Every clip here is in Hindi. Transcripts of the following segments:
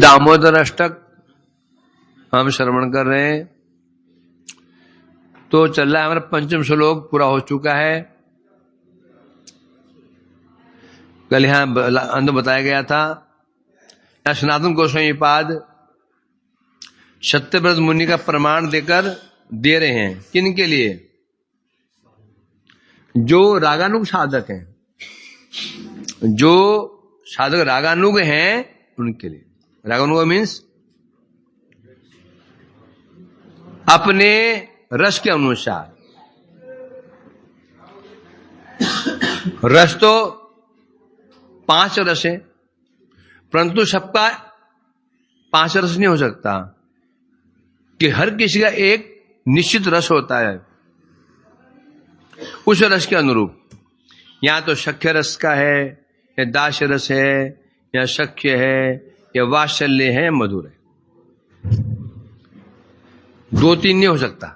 दामोदर अष्टक हम श्रवण कर रहे हैं। तो चल रहा है हमारा पंचम श्लोक पूरा हो चुका है। कल यहां अंदर बताया गया था, यहां सनातन गोस्वामी पाद सत्यव्रत मुनि का प्रमाण देकर दे रहे हैं। किन के लिए? जो रागानुग साधक हैं, जो साधक रागानुग हैं उनके लिए। रागानुग मीन्स अपने रस के अनुसार। रस तो 5 रस है, परंतु सबका 5 रस नहीं हो सकता कि हर किसी का एक निश्चित रस होता है उस रस के अनुरूप। या तो सख्य रस का है, या दास्य रस है, या सख्य है, या वात्सल्य है, या मधुर है। 2-3 नहीं हो सकता।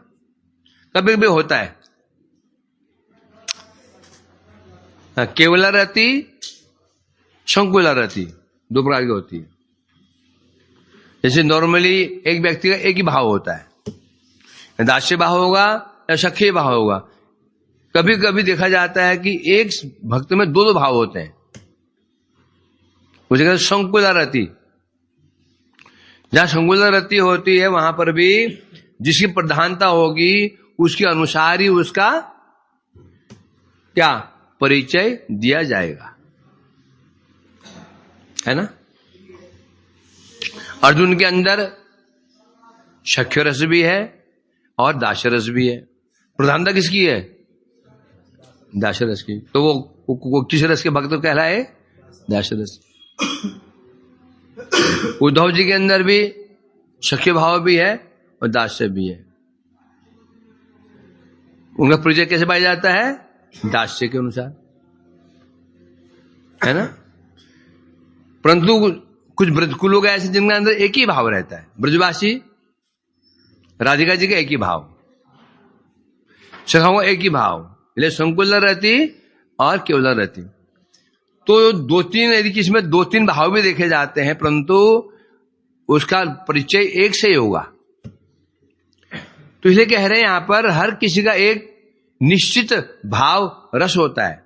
कभी कभी होता है केवला रति, संकुला रति, 2 प्रकार की होती है। जैसे नॉर्मली एक व्यक्ति का एक ही भाव होता है, दास्य भाव होगा या सख्य भाव होगा। कभी कभी देखा जाता है कि एक भक्त में 2 भाव होते हैं, उसे कहते हैं संकुला रति। जहां संकुला रति होती है वहां पर भी जिसकी प्रधानता होगी उसके अनुसार ही उसका क्या परिचय दिया जाएगा, है ना। अर्जुन के अंदर सख्य रस भी है और दास्य रस भी है। प्रधानता किसकी है? दास्य रस की। तो वो किस रस के भक्त कहलाए? दास्य रस। उद्धव जी के अंदर भी सख्य भाव भी है और दास्य भी है। उनका परिचय कैसे पाया जाता है? दास्य के अनुसार, है ना। परंतु कुछ ब्रजकुल लोग ऐसे जिनके अंदर एक ही भाव रहता है। ब्रजवासी राधिका जी का एक ही भाव, सखाओं का एक ही भाव, इसलिए संकुला रहती और केवला रहती। तो 2-3 यदि किसी में 2-3 भाव भी देखे जाते हैं, परंतु उसका परिचय एक से ही होगा। तो इसलिए कह रहे हैं यहां पर हर किसी का एक निश्चित भाव रस होता है।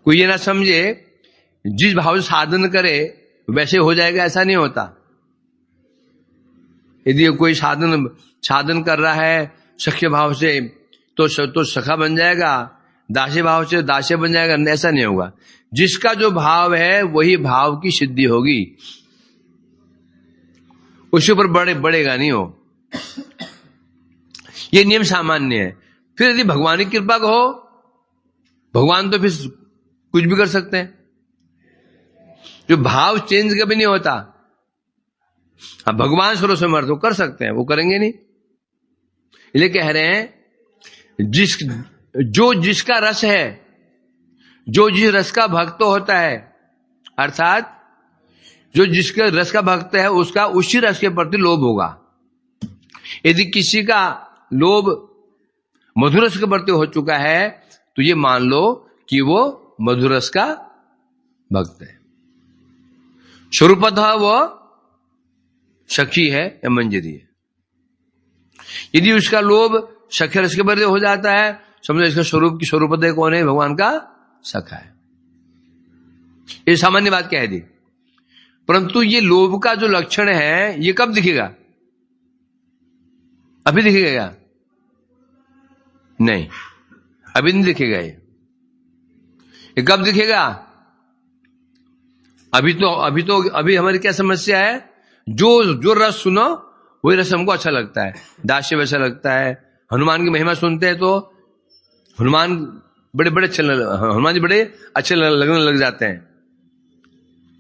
कोई ये ना समझे जिस भाव से साधन करे वैसे हो जाएगा, ऐसा नहीं होता। यदि कोई साधन कर रहा है सख्य भाव से तो सखा बन जाएगा, दास्य भाव से दास्य बन जाएगा, ऐसा नहीं होगा। जिसका जो भाव है वही भाव की सिद्धि होगी, उसके ऊपर बढ़ेगा नहीं हो। ये नियम सामान्य है। फिर यदि भगवान की कृपा हो, भगवान तो फिर कुछ भी कर सकते हैं। जो भाव चेंज कभी नहीं होता। अब भगवान सर्वसमर्थ हो, कर सकते हैं, वो करेंगे नहीं। इसलिए कह रहे हैं जिसका रस है, जो जिस रस का भक्त होता है, अर्थात जो जिसके रस का भक्त है उसका उसी रस के प्रति लोभ होगा। यदि किसी का लोभ मधुर रस के प्रति हो चुका है तो ये मान लो कि वो मधुर रस का भक्त है। स्वरूपतः वो सखी है या मंजरी है। यदि उसका लोभ सख्य रस के प्रति हो जाता है, समझो इसका स्वरूपतः कौन है? भगवान का सखा है। ये सामान्य बात कह दी। परंतु ये लोभ का जो लक्षण है ये कब दिखेगा? अभी दिखेगा क्या? नहीं, अभी नहीं दिखेगा। ये कब दिखेगा? अभी हमारी क्या समस्या है? जो रस सुनो वही रस हमको अच्छा लगता है। दास्य वैसा लगता है। हनुमान की महिमा सुनते हैं तो हनुमान हनुमान जी बड़े अच्छे लगने लग जाते हैं,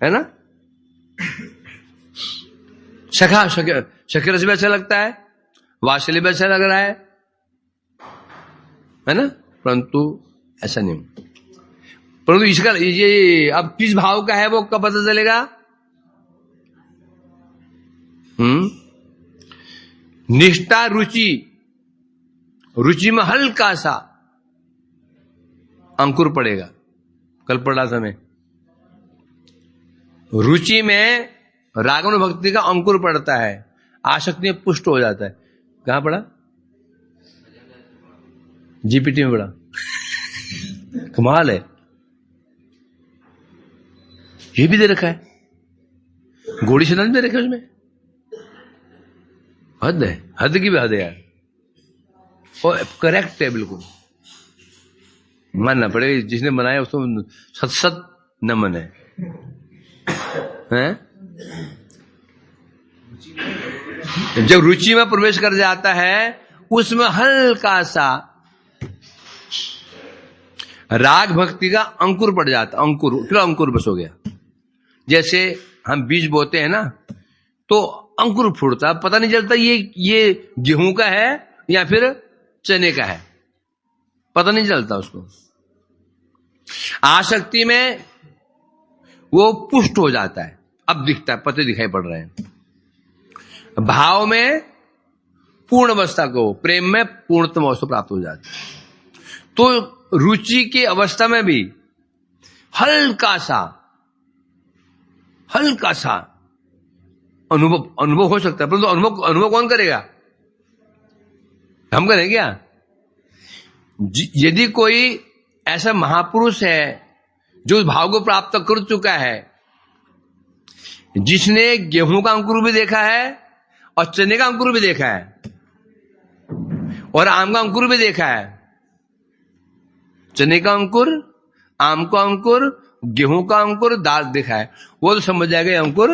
है ना। सख्य रस भी अच्छा लगता है, वात्सल्य भी अच्छा लग रहा है ना। परंतु ऐसा नहीं। परंतु इसका ये अब किस भाव का है वो कब पता चलेगा? निष्ठा रुचि में हल्का सा अंकुर पड़ेगा। कल पढ़ा था मैं, रुचि में रागानुग भक्ति का अंकुर पड़ता है, आसक्ति में पुष्ट हो जाता है। कहां पड़ा? जीपीटी में पड़ा। कमाल है, ये भी दे रखा है, घोड़ी स्नान दे रखा है उसमें। हद है, हद की भी हद है यार। और करेक्ट है, बिल्कुल मानना पड़ेगा, जिसने बनाया उसको सत सत नमन है, हैं? जब रुचि में प्रवेश कर जाता है उसमें हल्का सा राग भक्ति का अंकुर पड़ जाता, अंकुर, फिर अंकुर बस हो गया। जैसे हम बीज बोते हैं ना, तो अंकुर फूटता, पता नहीं चलता ये गेहूं का है या फिर चने का है, पता नहीं चलता उसको। आसक्ति में वो पुष्ट हो जाता है, अब दिखता है, पते दिखाई पड़ रहे हैं। भाव में पूर्ण अवस्था को, प्रेम में पूर्णतम अवस्था प्राप्त हो जाती है। तो रुचि की अवस्था में भी हल्का सा अनुभव हो सकता है, परंतु अनुभव कौन करेगा? हम करें क्या? यदि कोई ऐसा महापुरुष है जो उस भाव को प्राप्त कर चुका है, जिसने गेहूं का अंकुर भी देखा है और चने का अंकुर भी देखा है और आम का अंकुर भी देखा है, चने का अंकुर, आम का अंकुर, गेहूं का अंकुर, दाल देखा है, वो तो समझ जाएगा ये अंकुर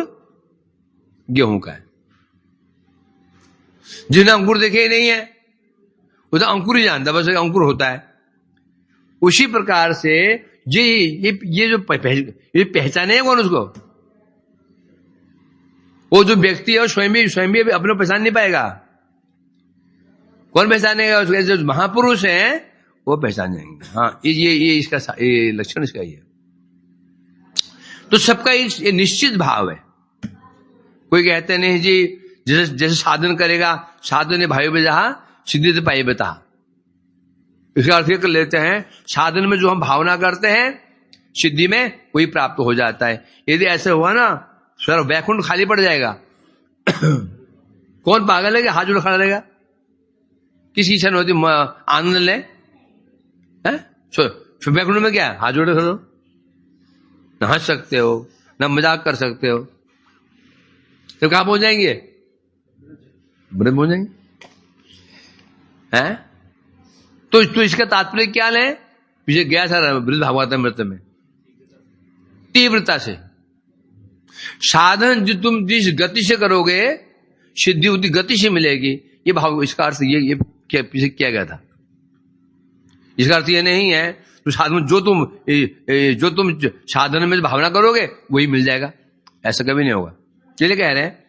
गेहूं का है। जिसने अंकुर देखे ही नहीं है वो तो अंकुर ही जानता, बस अंकुर होता है। उसी प्रकार से ये जो पहचाने कौन उसको? वो जो व्यक्ति है वो स्वयं भी अपने पहचान नहीं पाएगा। कौन पहचानेगा उसको? जो महापुरुष है वो पहचान जाएंगे। हाँ, ये इसका ये लक्षण इसका ही है। तो सबका ये निश्चित भाव है। कोई कहते नहीं जी जैसे साधन करेगा, साधन भाई बेजहा सिद्धि पाई बता। इसका अर्थ कर लेते हैं, साधन में जो हम भावना करते हैं सिद्धि में वही प्राप्त हो जाता है। यदि ऐसे हुआ ना, सर वैकुंठ खाली पड़ जाएगा। कौन पागल है कि हाथ जोड़ खड़ा रहेगा? किसी इच्छा नहीं होती आनंद ले, वैकुंठ में क्या हाथ जोड़े खड़ो, न हंस सकते हो न मजाक कर सकते हो, तो कहां पहुंच जाएंगे? ब्रह्म पहुंच जाएंगे। हैं? तो इसका तात्पर्य क्या है? पीछे गया था बृहद भागवतामृत में, तीव्रता से साधन जो तुम जिस गति से करोगे सिद्धि उतनी गति से मिलेगी। ये भाव, इसका अर्थ ये पीछे किया गया था। इसका अर्थ ये नहीं है तो साधन जो तुम साधन में भावना करोगे वही मिल जाएगा, ऐसा कभी नहीं होगा। चलिए कह रहे हैं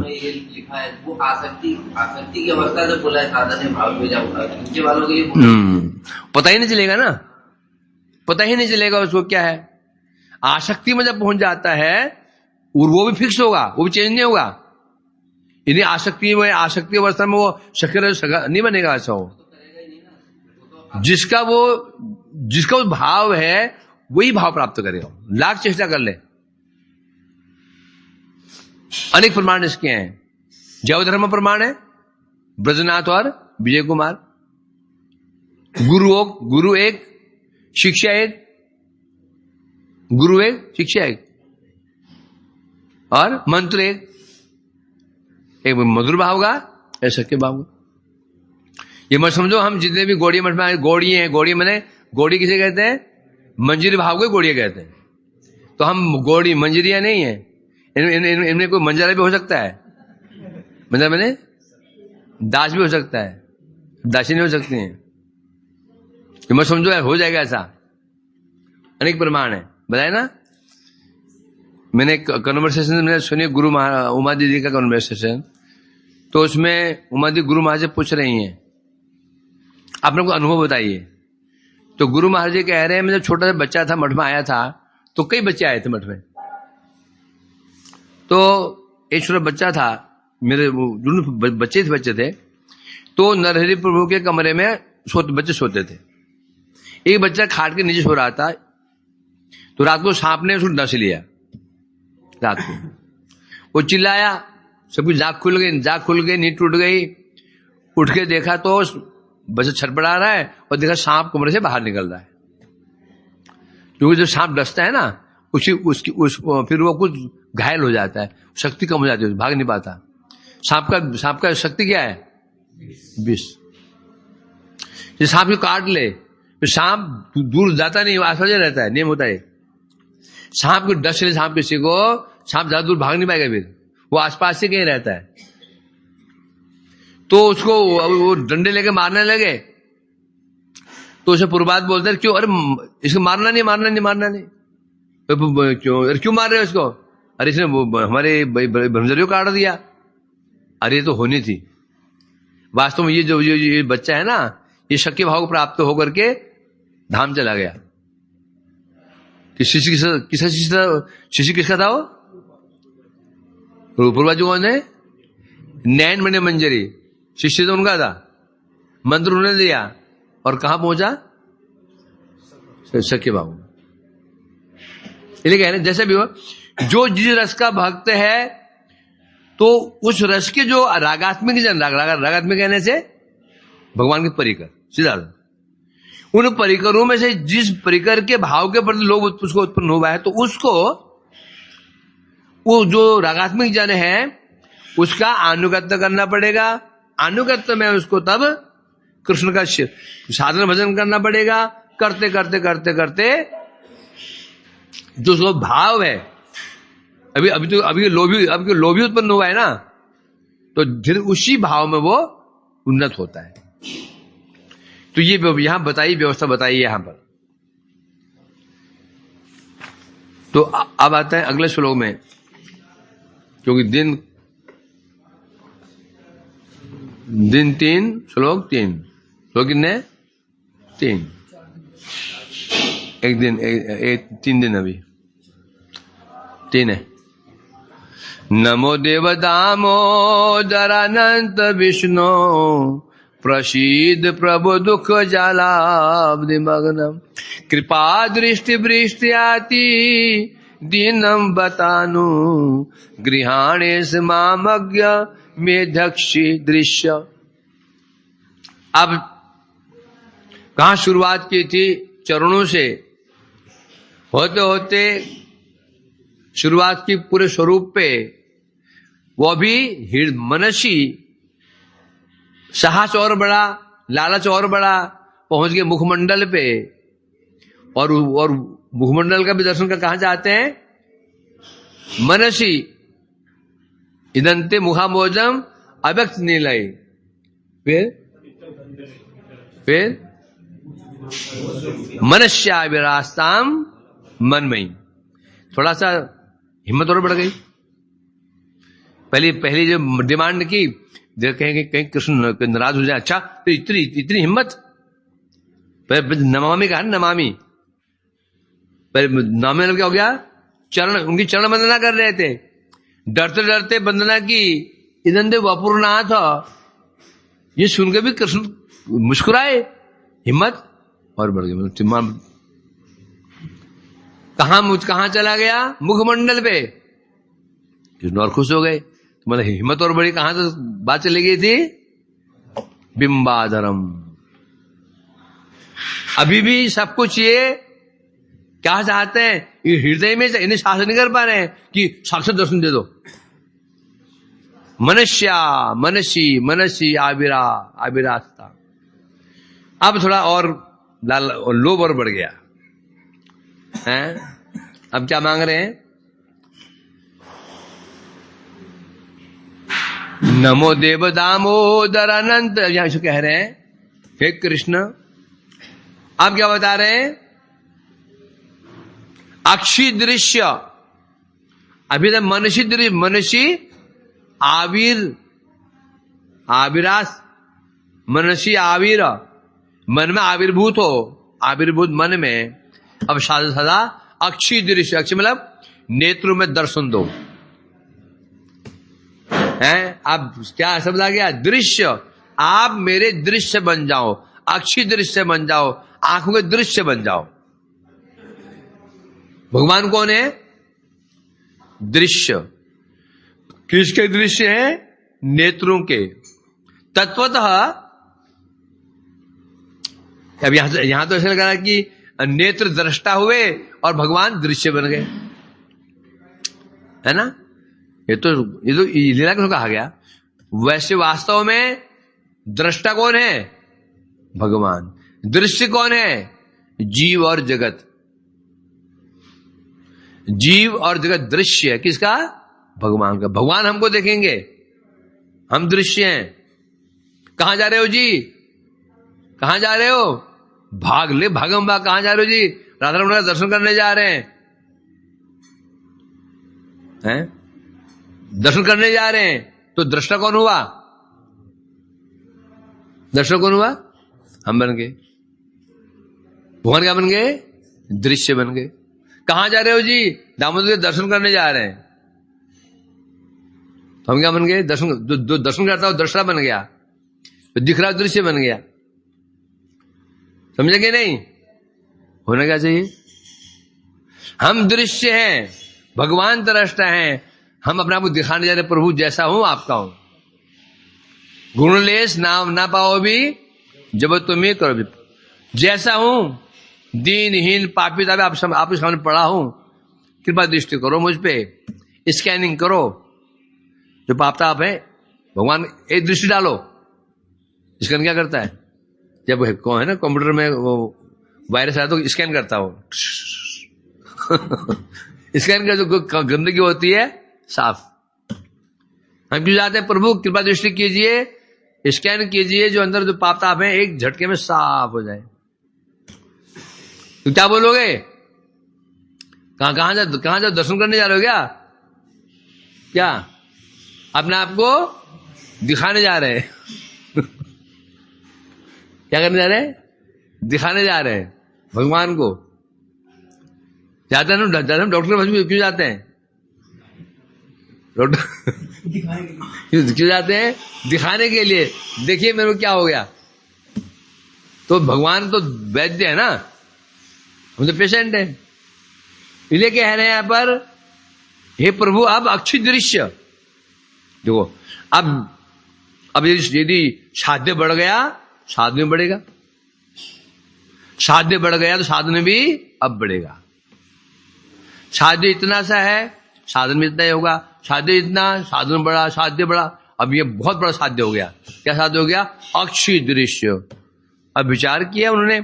ये लिखा है वो आसक्ति की अवस्था से बोला है, साधन है भाव भेजा नीचे वालों के लिए पता ही नहीं चलेगा ना, पता ही नहीं चलेगा उसको क्या है। आसक्ति में जब पहुंच जाता है और वो भी फिक्स होगा, वो भी चेंज नहीं होगा। यदि आसक्ति अवस्था में वो शक्य नहीं बनेगा। ऐसा हो जिसका वो भाव है वही भाव प्राप्त करेगा, लाख चेष्टा कर ले। अनेक प्रमाण इसके हैं। जैव धर्म प्रमाण है, ब्रजनाथ और विजय कुमार। गुरु एक, शिष्या एक, गुरु एक, शिष्या एक, और मंत्र एक मधुर भाव का, ऐसा के भाव का। ये मत समझो हम जितने भी गौड़ी मठ में गौड़ी हैं, गौड़ी मैंने गौड़ी किसे कहते हैं? मंजरी भाव को गौड़िया कहते हैं। तो हम गौड़ी मंजरिया नहीं है, इनमें कोई मंजरा भी हो सकता है, मतलब मैंने दास भी हो सकता है, दासी नहीं हो सकती है। ये मत समझो हो जाएगा ऐसा। अनेक प्रमाण है, बताए ना। मैंने कन्वर्सेशन मैंने सुनी गुरु उमा दीदी का कन्वर्सेशन, तो उसमें उमा दीदी गुरु महाराज से पूछ रही हैं आप लोग को अनुभव बताइए। तो गुरु महाराज जी कह रहे हैं मैं जब छोटा सा बच्चा था मठ में आया था तो कई बच्चे आए थे मठ में, तो एक छोटा बच्चा था, मेरे बच्चे थे, तो नरहरि प्रभु के कमरे में बच्चे सोते थे। एक बच्चा खाट के नीचे सो रहा था, तो रात को सांप ने उसको डस लिया। रात को वो चिल्लाया, सबकी जाग खुल गई, नींद टूट गई। उठ के देखा तो बच्चा छटपटा रहा है और देखा सांप कमरे से बाहर निकल रहा है। क्योंकि जब सांप डसता है ना फिर वो कुछ घायल हो जाता है, शक्ति कम हो जाती है, भाग नहीं पाता। सांप का शक्ति क्या है? विष। ये सांप को काट ले, फिर सांप दूर जाता नहीं, आसपास रहता है, नियम होता है। सांप को डस ले सांप किसी को, सांप ज्यादा दूर भाग नहीं पाएगा, फिर वो आसपास से कहीं रहता है। तो उसको वो डंडे लेके मारने लगे, तो उसे पूर्वात बोलते हैं क्यों? अरे इसको मारना नहीं। क्यों? अरे क्यों मार रहे हो इसको? अरे इसने हमारे ब्रह्मचर्य को काट दिया। अरे ये तो होनी थी। वास्तव में ये बच्चा है ना, ये शक्ति भाव को प्राप्त होकर के धाम चला गया। शिष्य किसका था वो? पूर्वा जो कौन है? नैन मणि मंजरी शिष्य तो उनका था, मंत्र उन्होंने दिया और कहां पहुंचा? सख्य भाव। इसलिए कह रहे जैसे भी हो, जो जिस रस का भक्त है तो उस रस के जो रागात्मिक रागात्मिक कहने से भगवान के परिकर, सीधा उन परिकरों में से जिस परिकर के भाव के प्रति लोभ उसको उत्पन्न हुआ है, तो उसको वो जो रागात्मिक जन है उसका अनुगत्य करना पड़ेगा। अनुगत्य में उसको तब कृष्ण का साधन भजन करना पड़ेगा। करते करते करते करते जो उसका भाव है, अभी लोभी उत्पन्न हुआ है ना, तो फिर उसी भाव में वो उन्नत होता है। तो ये यहां व्यवस्था बताइए यहां पर। तो अब आता है अगले श्लोक में, क्योंकि दिन 3 श्लोक 3 श्लोक कितने? 3 एक दिन 3 दिन अभी 3 है। नमो देव दामोदरानंत विष्णु प्रसीद प्रभु दुख जालाब्धि मग्नम कृपा दृष्टि वृष्टियाति दीनम बतानु गृहाणेश मामज्ञ मेधक्षी दृश्य। अब कहां शुरुआत की थी? चरणों से होते होते शुरुआत की पूरे स्वरूप पे, वो भी मनसी साहस और बड़ा, लालच और बड़ा, पहुंच गए मुखमंडल पे। और मुखमंडल का भी दर्शन कर कहां जाते हैं? मनसी इदंते मुखामोजम अव्यक्त नीलय। फिर मनस्या विरास्ताम मनमयी। थोड़ा सा हिम्मत और बढ़ गई। पहली जो डिमांड की, कहेंगे कहीं कृष्ण नाराज हो जाए, अच्छा तो इतनी हिम्मत। नमामि कहा, नमामि नामे क्या हो गया? उनकी चरण वंदना कर रहे थे, डरते डरते वंदना की। इदंते वपुरनाथ, ये सुनकर भी कृष्ण मुस्कुराए, हिम्मत और बढ़ गई। कहां चला गया? मुखमंडल पे। कृष्ण और खुश हो गए। मतलब हिम्मत और बड़ी, कहां तो बात चली गई थी? बिंबाधरम। अभी भी सब कुछ ये क्या चाहते हैं? ये हृदय में इन्हें शासन नहीं कर पा रहे हैं कि साक्षात दर्शन दे दो। मनसी आविरास्ता। अब थोड़ा और लोभ और बढ़ गया है। अब क्या मांग रहे हैं? नमो देव दामोदर अनंत। यहां से कह रहे हैं हे कृष्ण। आप क्या बता रहे हैं? अक्षी दृश्य। अभी तक मनसी आविरास, मनसी आविर, मन में आविर्भूत हो, आविर्भूत मन में। अब सदा अक्षी दृश्य। अक्षी मतलब नेत्रों में दर्शन दो हैं। अब क्या शब्द आ गया? दृश्य। आप मेरे दृश्य बन जाओ, अक्षी दृश्य बन जाओ, आंखों के दृश्य बन जाओ। भगवान कौन है? दृश्य। किसके दृश्य है? नेत्रों के। तत्वतः अब यहां तो ऐसा लग रहा है कि नेत्र दृष्टा हुए और भगवान दृश्य बन गए, है ना? ये तो लीला क्यों कहा गया? वैसे वास्तव में दृष्टा कौन है? भगवान। दृश्य कौन है? जीव और जगत। जीव और जगत दृश्य है किसका? भगवान का। भगवान हमको देखेंगे, हम दृश्य हैं। कहां जा रहे हो जी? कहां जा रहे हो? भाग ले भागम भाग। कहां जा रहे हो जी? राधा रमण का दर्शन करने जा रहे हैं? दर्शन करने जा रहे हैं। तो दृष्टा कौन हुआ? दर्शक कौन हुआ? हम बन गए। भगवान क्या बन गए? दृश्य बन गए। कहां जा रहे हो जी? दामोदर के दर्शन करने जा रहे हैं। तो हम क्या बन गए? जो दर्शन करता हो दृष्टा बन गया, तो दिख रहा दृश्य बन गया। समझेंगे नहीं? होना क्या चाहिए? हम दृश्य हैं, भगवान दृष्टा हैं। हम अपने आप को दिखाने जा रहे, प्रभु जैसा हूं आपका हूं। गुणलेस नाम ना पाओ भी जब तुम्हें करो भी। जैसा हूं, दीनहीन पापी ताबे आपके सामने पड़ा हूं, कृपा दृष्टि करो मुझ पे, स्कैनिंग करो। जो पाप ताप है, भगवान एक दृष्टि डालो। स्कैन क्या करता है? जब कौन है ना कंप्यूटर में वो वायरस आया तो स्कैन करता हो स्कैन कर, जो गंदगी होती है साफ। हम क्यों जाते हैं? प्रभु कृपा दृष्टि कीजिए, स्कैन कीजिए, जो अंदर जो पाप ताप है एक झटके में साफ हो जाए। तो क्या बोलोगे? कहां जा दर्शन करने जा रहे हो? क्या अपने आप को दिखाने जा रहे हैं? क्या करने जा रहे हैं? दिखाने जा रहे हैं भगवान को। जाते हैं हम डॉक्टर के पास क्यों जाते हैं? डॉक्टर क्यों जाते हैं? दिखाने के लिए। देखिए मेरे को क्या हो गया। तो भगवान तो वैद्य है ना, हम तो पेशेंट है। इसलिए कह रहे हैं यहां पर, हे प्रभु अब अक्षय दृश्य देखो। अब यदि साध्य बढ़ गया, साधन में बढ़ेगा। साध्य बढ़ गया तो साधन भी अब बढ़ेगा। साध्य इतना सा है, साधन भी इतना ही होगा। साध्य इतना, साधन बड़ा, साध्य बड़ा। अब ये बहुत बड़ा साध्य हो गया। क्या साध्य हो गया? अक्षय दृश्य। अब विचार किया उन्होंने,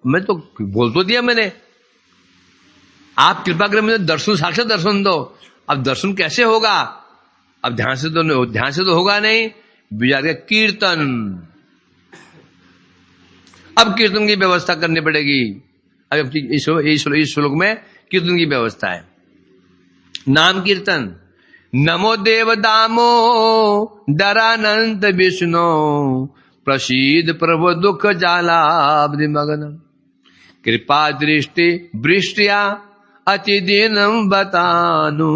मैं तो बोल तो दिया मैंने, आप कृपा करें मुझे दर्शन, साक्षात दर्शन दो। अब दर्शन कैसे होगा? अब ध्यान से तो होगा नहीं। विचार किया कीर्तन। अब कीर्तन की व्यवस्था करनी पड़ेगी। अब इस श्लोक में कीर्तन की व्यवस्था है। नाम कीर्तन। नमो देव दामो दरानंत विष्णु प्रसीद प्रभु दुख जालाब्धि मगन कृपा दृष्टि वृष्टिया अति दीनम बतानु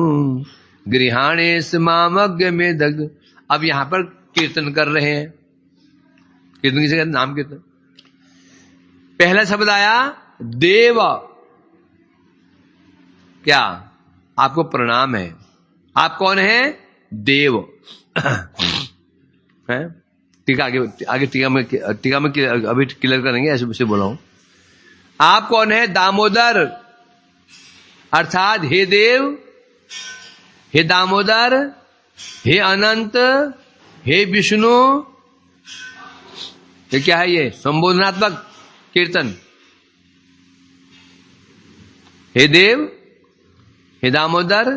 गृहाणेश मामज्ञ में दग्ध। अब यहां पर कीर्तन कर रहे हैं। कीर्तन किसे कहते? नाम कीर्तन। पहला शब्द आया देव। क्या? आपको प्रणाम है। आप कौन है? देव है। टीका आगे टीका में अभी क्लियर करेंगे, ऐसे बोला हूं। आप कौन है? दामोदर, अर्थात हे देव, हे दामोदर, हे अनंत, हे विष्णु। ये क्या है? ये संबोधनात्मक कीर्तन। हे देव, हे दामोदर,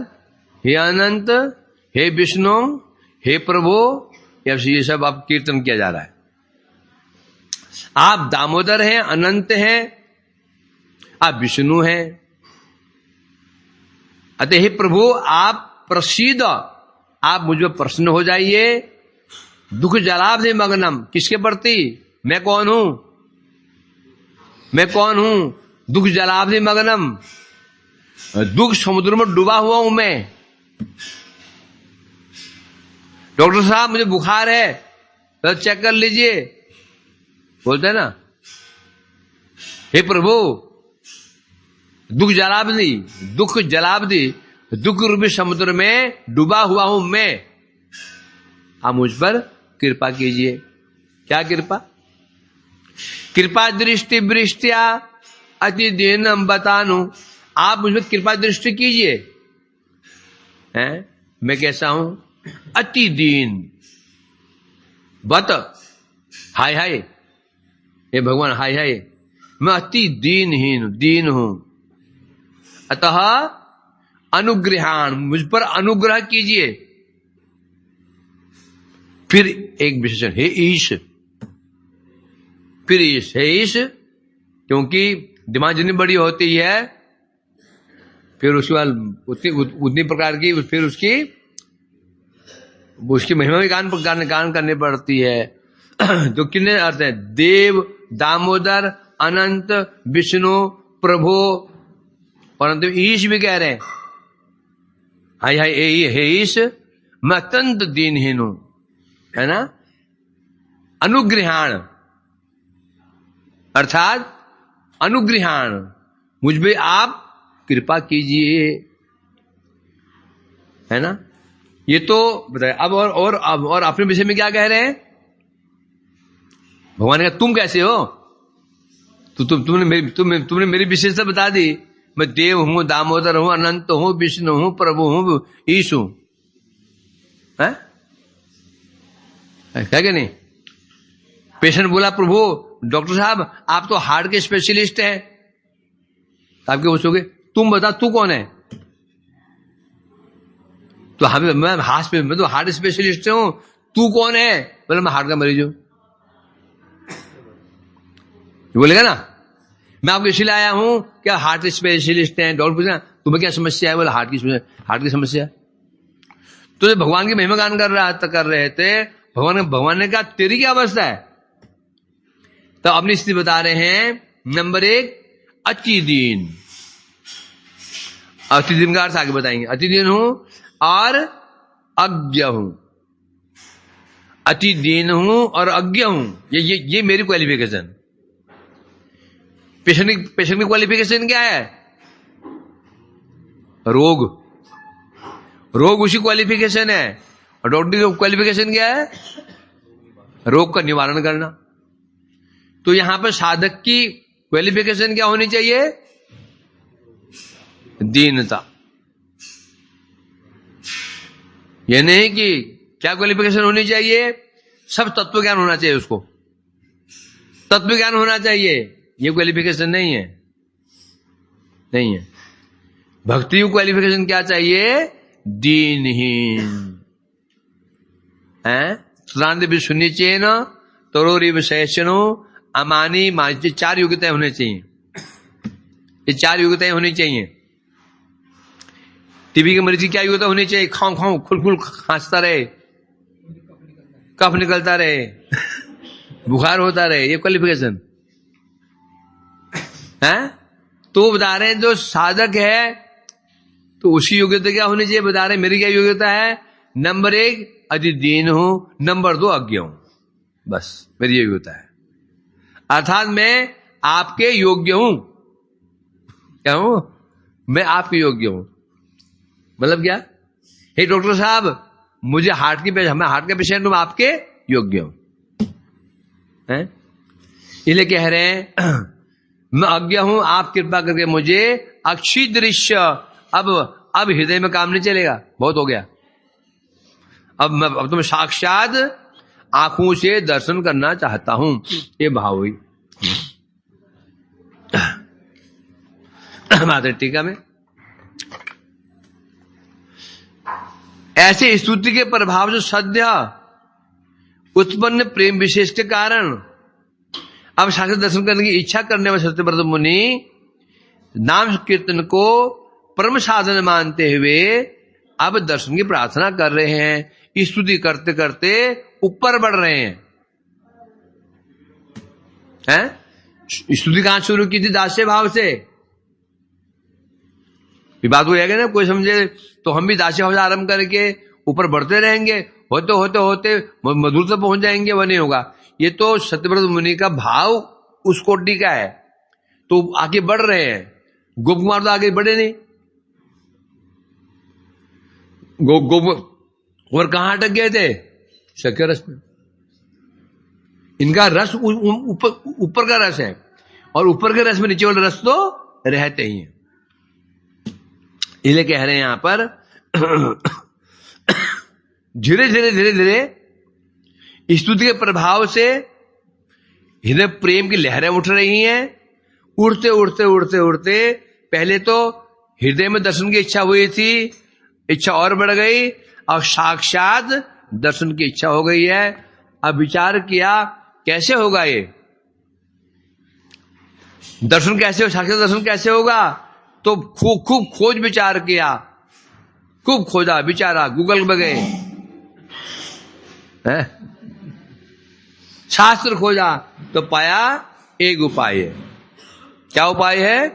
हे अनंत, हे विष्णु, हे प्रभु, ये सब आप कीर्तन किया जा रहा है। आप दामोदर हैं, अनंत हैं, आप विष्णु हैं। अतः हे प्रभु आप प्रसीद, आप मुझ पर प्रसन्न हो जाइए। दुख जलाब्धि मग्नम, किसके प्रति? मैं कौन हूं? मैं कौन हूं? दुख जलाब्धि मग्नम, दुख समुद्र में डूबा हुआ हूं मैं। डॉक्टर साहब मुझे बुखार है, तो चेक कर लीजिए, बोलते हैं ना। हे प्रभु दुख जलाब्दी, दुख जलाब्दी, दुख रूपी समुद्र में डूबा हुआ हूं मैं, आप मुझ पर कृपा कीजिए। क्या कृपा? कृपा दृष्टि वृष्टिया अति दीनम बतानु, आप मुझ पर कृपा दृष्टि कीजिए। हैं, मैं कैसा हूं? अति दीन। बत, हाय हाय, हे भगवान हाय हाय, मैं अति दीनहीन, दीन हूं। अतः अनुग्रहान, मुझ पर अनुग्रह कीजिए। फिर एक विशेषण, हे ईश। फिर ईश, हे ईश, क्योंकि डिमांड जितनी बड़ी होती है फिर उसके बाद उतनी प्रकार की फिर उसकी महिमा भी गान करनी पड़ती है। तो कितने अर्थ है? देव, दामोदर, अनंत, विष्णु, प्रभु, और अंत ईश भी कह रहे हैं। हाय हाय हे ईश, मैं अत्यंत दीनहीन हूं, है ना। अनुग्रहाण अर्थात अनुग्रहाण, मुझ पे आप कृपा कीजिए, है ना। ये तो बताए। अब और अपने विषय में क्या कह रहे हैं? भगवान ने कहा तुम कैसे हो? तुमने मेरी विशेषता बता दी। मैं देव हूं, दामोदर हूं, अनंत हूं, विष्णु हूं, प्रभु हूं, ईश हूं, है क्या नहीं? पेशेंट बोला प्रभु डॉक्टर साहब आप तो हार्ट के स्पेशलिस्ट हैं। आप क्या पूछोगे? तुम बता तू कौन है? तो मैं तो हार्ट स्पेशलिस्ट हूं, तू कौन है? बोले मैं हार्ट का मरीज हूं। बोलेगा ना, मैं आपको इसलिए आया हूं क्या हार्ट स्पेशलिस्ट हैं। डॉक्टर पूछना तुम्हें क्या समस्या है? बोले हार्ट की समस्या। तो जब भगवान की महिमा गान कर रहे थे, भगवान ने कहा तेरी क्या अवस्था है? तो अपनी स्थिति बता रहे हैं। नंबर 1 अति दीन। अति दीन का अर्थ आगे बताएंगे। अति दीन हूं और अज्ञ हूं। अति दीन हूं और अज्ञ हूं, ये मेरी क्वालिफिकेशन। पेशेंट की क्वालिफिकेशन क्या है? रोग उसकी क्वालिफिकेशन है। और डॉक्टर की क्वालिफिकेशन क्या है? रोग का निवारण करना। तो यहां पर साधक की क्वालिफिकेशन क्या होनी चाहिए? दीनता। यह नहीं कि क्या क्वालिफिकेशन होनी चाहिए? सब तत्व ज्ञान होना चाहिए उसको, तत्व ज्ञान होना चाहिए। ये क्वालिफिकेशन नहीं है। भक्ति की क्वालिफिकेशन क्या चाहिए? दीनहीन है। सुनांद भी सुननी चाहिए ना, तरोरी विशेषणों अमानी मानी, 4 योग्यताएं होनी चाहिए। ये 4 योग्यताएं होनी चाहिए। टीबी के मरीज की क्या योग्यता होनी चाहिए? खाऊं खुल खांसता रहे, कफ निकलता रहे, बुखार होता रहे, ये क्वालिफिकेशन है। तो बता रहे हैं जो साधक है तो उसकी योग्यता क्या होनी चाहिए? बता रहे हैं मेरी क्या योग्यता है? नंबर 1 अति दीन हूं, नंबर 2 अज्ञ हूं। बस मेरी ये योग्यता है। अर्थात मैं आपके योग्य हूं। क्या हूं? मैं आपके योग्य हूं। मतलब क्या? हे डॉक्टर साहब मुझे मैं हार्ट का पेशेंट हूं, आपके योग्य हूं। इसलिए कह रहे हैं मैं अज्ञ हूं, आप कृपा करके मुझे अक्षी दृश्य। अब हृदय में काम नहीं चलेगा, बहुत हो गया। अब तो मैं साक्षात आंखों से दर्शन करना चाहता हूं। ये भाव हुई। माता टीका में ऐसे स्तुति के प्रभाव जो सद्य उत्पन्न प्रेम विशेष के कारण अब साक्षात दर्शन करने की इच्छा करने वाले सत्यव्रत मुनि नाम कीर्तन को परम साधन मानते हुए अब दर्शन की प्रार्थना कर रहे हैं। स्तुति करते करते ऊपर बढ़ रहे हैं। स्तुति कहां शुरू की थी? दास्य भाव से। बात हो जाएगा ना, कोई समझे तो हम भी दास्य भाव से आरंभ करके ऊपर बढ़ते रहेंगे, होते होते होते मधुर तक पहुंच जाएंगे। वह नहीं होगा। ये तो सत्यव्रत मुनि का भाव उस कोटि का है, तो आगे बढ़ रहे हैं। गोप कुमार तो आगे बढ़े नहीं, गोप और कहां अटक गए थे? शक्य रस में। इनका रस ऊपर का रस है, और ऊपर के रस में नीचे वाला रस तो रहते ही है। इसलिए कह रहे हैं यहां पर धीरे धीरे धीरे धीरे स्तुति के प्रभाव से हृदय प्रेम की लहरें उठ रही हैं। उड़ते उड़ते उड़ते उड़ते पहले तो हृदय में दर्शन की इच्छा हुई थी, इच्छा और बढ़ गई, अब साक्षात दर्शन की इच्छा हो गई है। अब विचार किया कैसे होगा ये दर्शन, कैसे हो साक्षात दर्शन कैसे होगा? तो खूब खोज विचार किया, खूब खोजा विचारा, गूगल में गए, शास्त्र खोजा, तो पाया एक उपाय है। क्या उपाय है?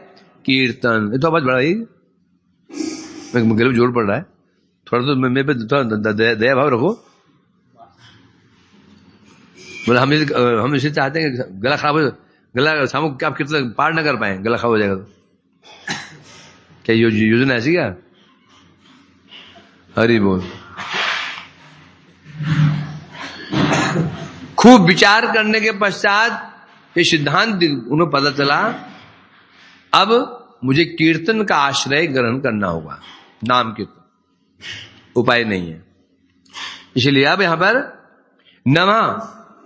कीर्तन। ये तो आवाज बढ़ाई, गले में जोर पड़ रहा है, थोड़ा तो मेरे पे थोड़ा दया भाव रखो। मतलब हम इसे चाहते हैं कि गला खराब हो, गला सामू क्या आप कीर्तन पार ना कर पाए, गला खराब हो जाएगा तो क्या योजना ऐसी क्या? हरि बोल। खूब विचार करने के पश्चात ये सिद्धांत उन्हें पता चला, अब मुझे कीर्तन का आश्रय ग्रहण करना होगा, नाम कीर्तन उपाय नहीं है। इसलिए अब यहां पर नमः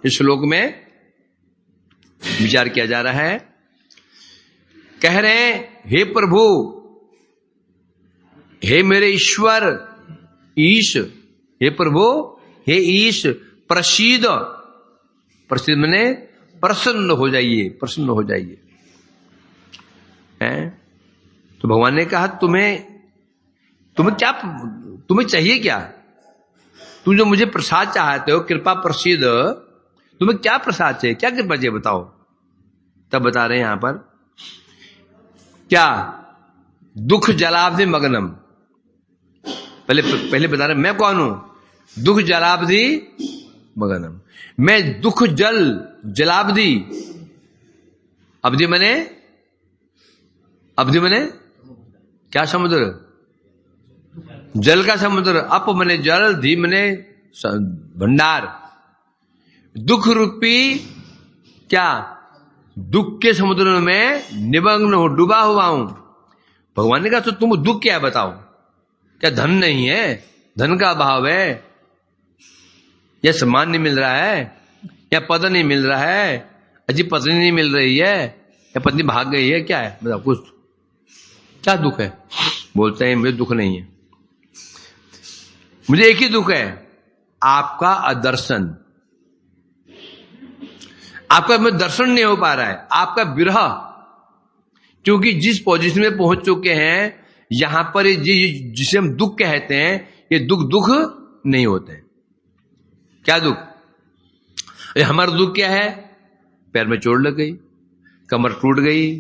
इस श्लोक में विचार किया जा रहा है। कह रहे हैं हे प्रभु, हे मेरे ईश्वर, ईश, हे प्रभु, हे ईश, प्रसीद। प्रसीद मैंने प्रसन्न हो जाइए, प्रसन्न हो जाइए। हैं? तो भगवान ने कहा तुम्हें चाहिए क्या? तुम जो मुझे प्रसाद चाहते हो, कृपा प्रसीद, तुम्हें क्या प्रसाद चाहिए, क्या कृपा चाहिए बताओ। तब बता रहे हैं यहां पर क्या? दुख जलाब्धि मगनम। पहले बता रहे मैं कौन हूं? दुख जलाब्धि मगनम। मैं दुख जलाब्धि, अवधि मने क्या? समुद्र, जल का समुद्र। अप मने जल, धी मने भंडार। दुख रूपी क्या? दुख के समुद्र में निमग्न हो, डूबा हुआ हूं। भगवान ने कहा तो तुम दुख क्या है बताओ? क्या धन नहीं है? धन का अभाव है, या सम्मान नहीं मिल रहा है, या पद नहीं मिल रहा है, अजीब पत्नी नहीं मिल रही है, या पत्नी भाग गई है, क्या है बताओ? कुछ क्या दुख है? बोलते हैं मुझे दुख नहीं है, मुझे एक ही दुख है, आपका अदर्शन। आपका में दर्शन नहीं हो पा रहा है, आपका विरह। क्योंकि जिस पोजीशन में पहुंच चुके हैं यहां पर, जिसे हम दुख कहते हैं, ये दुख नहीं होते। क्या दुख? हमारा दुख क्या है? पैर में चोट लग गई, कमर टूट गई,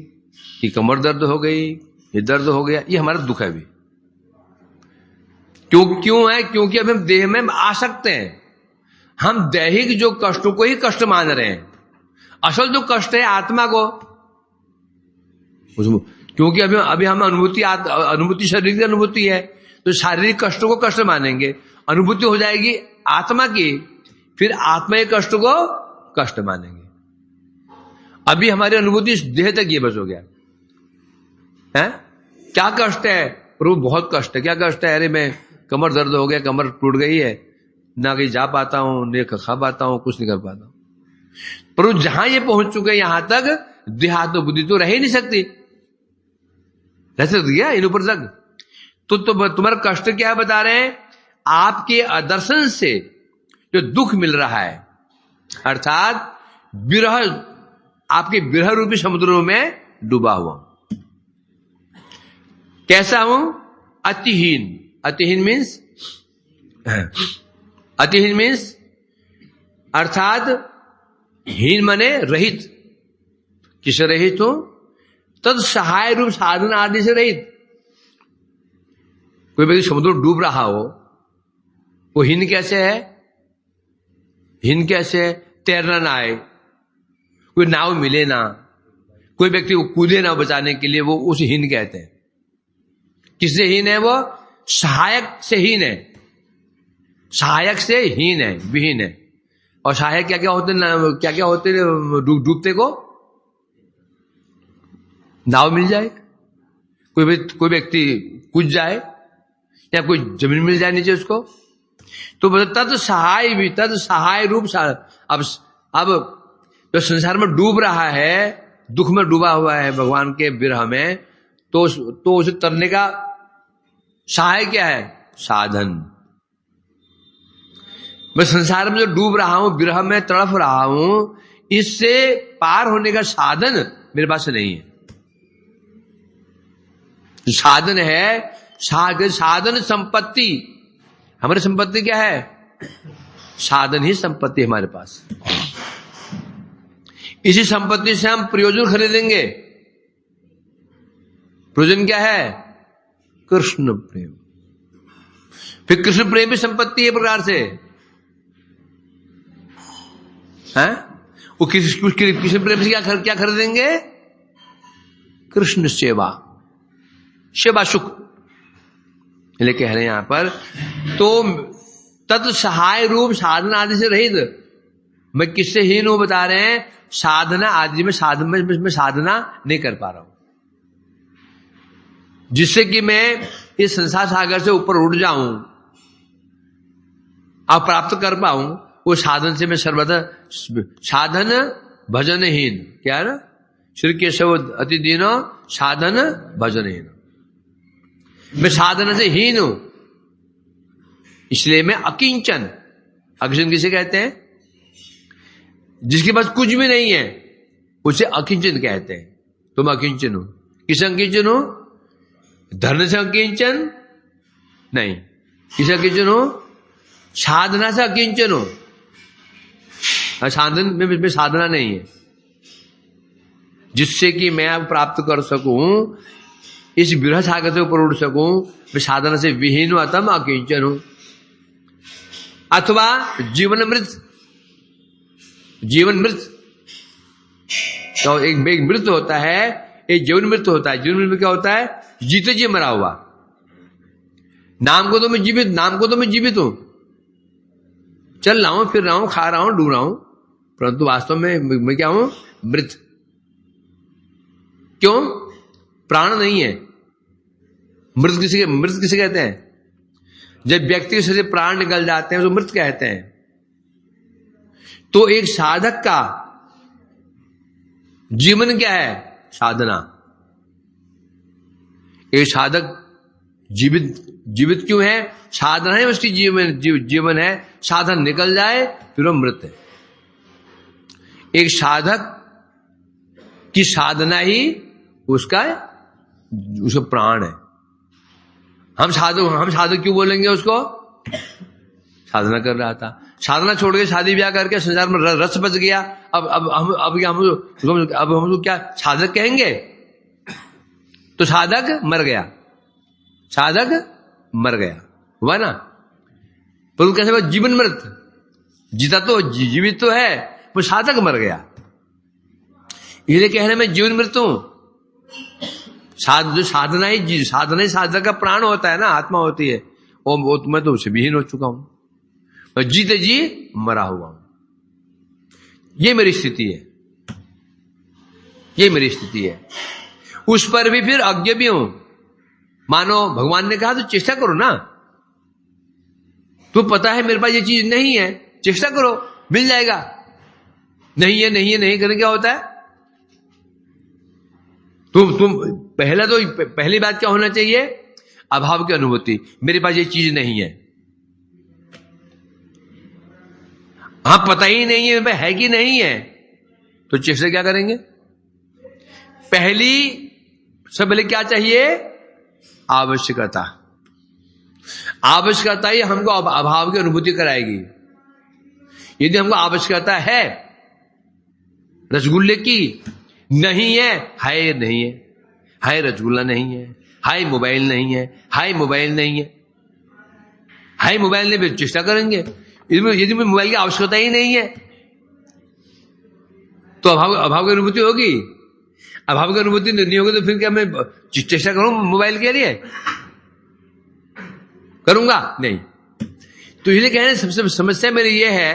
कि कमर दर्द हो गई, ये दर्द हो गया, ये हमारा दुख है अभी। क्यों है? क्योंकि अभी हम देह में आसक्त हैं। हम दैहिक जो कष्टों को ही कष्ट मान रहे हैं, असल जो कष्ट है आत्मा को। क्योंकि अभी हम अनुभूति शरीर की अनुभूति है, तो शारीरिक कष्टों को कष्ट मानेंगे, अनुभूति हो जाएगी आत्मा की, फिर आत्मा के कष्ट को कष्ट मानेंगे। अभी हमारी अनुभूति देह तक ये बस हो गया है। क्या कष्ट है? प्रभु बहुत कष्ट है। क्या कष्ट है? अरे मैं कमर दर्द हो गया, कमर टूट गई है, ना कहीं जा पाता हूं, न खा पाता हूं, कुछ नहीं कर पाता हूं। प्रभु जहां ये पहुंच चुके हैं यहां तक देहात्म बुद्धि तो रह ही नहीं सकती, रह सकती क्या इन ऊपर तक? तो तुम्हारा कष्ट क्या है बता रहे हैं? आपके अदर्शन से जो दुख मिल रहा है, अर्थात विरह, आपके विरह रूपी समुद्रों में डूबा हुआ। कैसा हूं? अतिहीन। अतिहीन मीन्स अर्थात हीन मने रहित। किसे रहित हो? तद सहाय रूप साधना आदि से रहित। कोई व्यक्ति समुद्र डूब रहा हो, वो हीन कैसे है? हीन कैसे है? तैरना ना आए, कोई नाव मिले ना, कोई व्यक्ति को कूदे ना बचाने के लिए, वो उसे हीन कहते हैं। किससे हीन है? वो सहायक से हीन है, सहायक से हीन है, विहीन है। और सहायक क्या क्या होते हैं? क्या क्या होते हैं? डूबते को नाव मिल जाए, कोई व्यक्ति कूद जाए, या कोई जमीन मिल जाए नीचे उसको, तो तत् सहाय भी, तत् सहाय रूप। अब जो संसार में डूब रहा है, दुख में डूबा हुआ है भगवान के विरह में, तो उसे तरने का सहाय क्या है? साधन। मैं संसार में जो डूब रहा हूं, विरह में तड़फ रहा हूं, इससे पार होने का साधन मेरे पास नहीं है। साधन है, साधन संपत्ति। हमारी संपत्ति क्या है? साधन ही संपत्ति हमारे पास। इसी संपत्ति से हम प्रयोजन खरीदेंगे। प्रयोजन क्या है? कृष्ण प्रेम। फिर कृष्ण प्रेम भी संपत्ति है प्रकार से है। वो कृष्ण प्रेम से क्या खरीदेंगे? कृष्ण सेवा, सेवा सुख। इसलिए कह रहे हैं यहां पर, तो तत् सहाय रूप साधना आदि से रहित। मैं किससे हीन हूं बता रहे हैं? साधना आदि में साधना नहीं कर पा रहा हूं, जिससे कि मैं इस संसार सागर से ऊपर उठ जाऊं, आप प्राप्त कर पाऊं। वो साधन से मैं सर्वदा साधन भजनहीन। क्या है ना? श्री केशव अति दीनो साधन भजनहीन। मैं साधन से हीन हूं, इसलिए मैं अकिंचन। अकिंचन किसे कहते हैं? जिसके पास कुछ भी नहीं है उसे अकिंचन कहते हैं। तुम अकिंचन हो। किस अकिंचन हो? धन से अकिंचन नहीं। किस अकिंचन हो? साधना से अकिंचन हो। साधन में साधना नहीं है जिससे कि मैं अब प्राप्त कर सकूं, इस विरह सागर से ऊपर उठ सकूं। मैं साधना से विहीन हूं, अतः अकिंचन हूं। अथवा जीवन मृत। जीवन मृत तो एक मृत्यु होता है, एक जीवन मृत्यु होता है। जीवन मृत्यु क्या होता है? जीते जी मरा हुआ। नाम को तो मैं जीवित हूं, चल रहा हूं, फिर रहा हूं, खा रहा हूं, डूब रहा हूं, परंतु वास्तव में मैं क्या हूं? मृत। क्यों? प्राण नहीं है। मृत किसे कहते हैं? जब व्यक्ति से प्राण निकल जाते हैं तो मृत कहते हैं। तो एक साधक का जीवन क्या है? साधना। एक साधक जीवित क्यों है? साधना है उसकी जीवन है। साधन निकल जाए फिर वो मृत है। एक साधक की साधना ही उसका प्राण है। हम साधक क्यों बोलेंगे उसको? साधना कर रहा था, साधना छोड़ के शादी ब्याह करके संसार में रस बच गया। अब हम क्या साधक कहेंगे? तो साधक मर गया, हुआ ना। पर कैसे हुआ? जीवन मृत। जीता तो जीवित तो है, वो साधक मर गया। इसलिए कह रहे मैं जीवन मृत हूं। साधना ही साधक का प्राण होता है ना, आत्मा होती है। और मैं तो उसे विहीन हो चुका हूं, मैं जीते जी मरा हुआ हूं। ये मेरी स्थिति है। उस पर भी फिर अज्ञ भी हूं। मानो भगवान ने कहा तो चेष्टा करो ना, तो पता है मेरे पास ये चीज नहीं है, चेष्टा करो मिल जाएगा। नहीं करने क्या होता है? तुम पहली बात क्या होना चाहिए? अभाव की अनुभूति। मेरे पास ये चीज नहीं है। हाँ, पता ही नहीं है कि नहीं है, तो चेष्टा क्या करेंगे? पहले क्या चाहिए? आवश्यकता ही हमको अभाव की अनुभूति कराएगी। यदि हमको आवश्यकता है रसगुल्ले की, नहीं है, हाय नहीं है, हाय रसगुल्ला नहीं है, हाय मोबाइल नहीं है, हाय मोबाइल नहीं भी चेष्टा करेंगे। यदि मोबाइल की आवश्यकता ही नहीं है तो अभाव की अनुभूति होगी। अभाव की अनुभूति नहीं होगी तो फिर क्या मैं चेष्टा करूं मोबाइल के लिए? करूंगा नहीं। तो इसलिए कह रहे हैं सबसे समस्या मेरी ये है,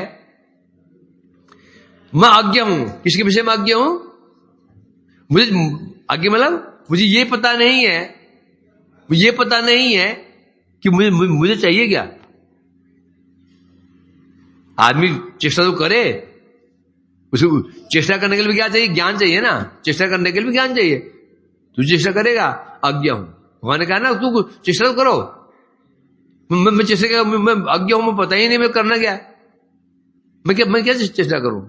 मैं अज्ञ हूं। किसके विषय में अज्ञ हूं? मुझे अज्ञ मतलब मुझे ये पता नहीं है, मुझे ये पता नहीं है कि मुझे चाहिए क्या। आदमी चेष्टा तो करे, उसे चेष्टा करने के लिए भी क्या चाहिए? ज्ञान चाहिए ना। चेष्टा करने के लिए भी ज्ञान चाहिए। तू चेष्टा करेगा, अज्ञ हूं। भगवान ने कहा ना तू चेष्टा तो करो। मैं चेष्टा, मैं अज्ञ हूं, मैं पता ही नहीं मैं करना क्या है। मैं क्या चेष्टा करूं?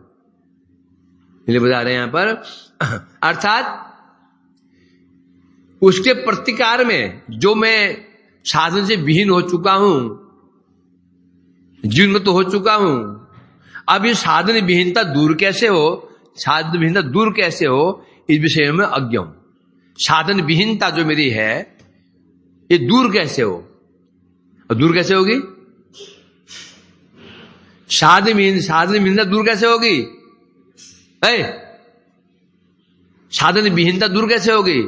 इसलिए बता रहे हैं यहां पर, अर्थात उसके प्रतिकार में जो मैं साधन से विहीन हो चुका हूं, जीवन में तो हो चुका हूं, अब ये साधन विहीनता दूर कैसे हो, साधन विहीनता दूर कैसे हो, इस विषय में अज्ञ हूं। साधन विहीनता जो मेरी है ये दूर कैसे हो? और दूर कैसे होगी? साधन विहीनता दूर कैसे होगी? साधन विहीनता दूर कैसे होगी?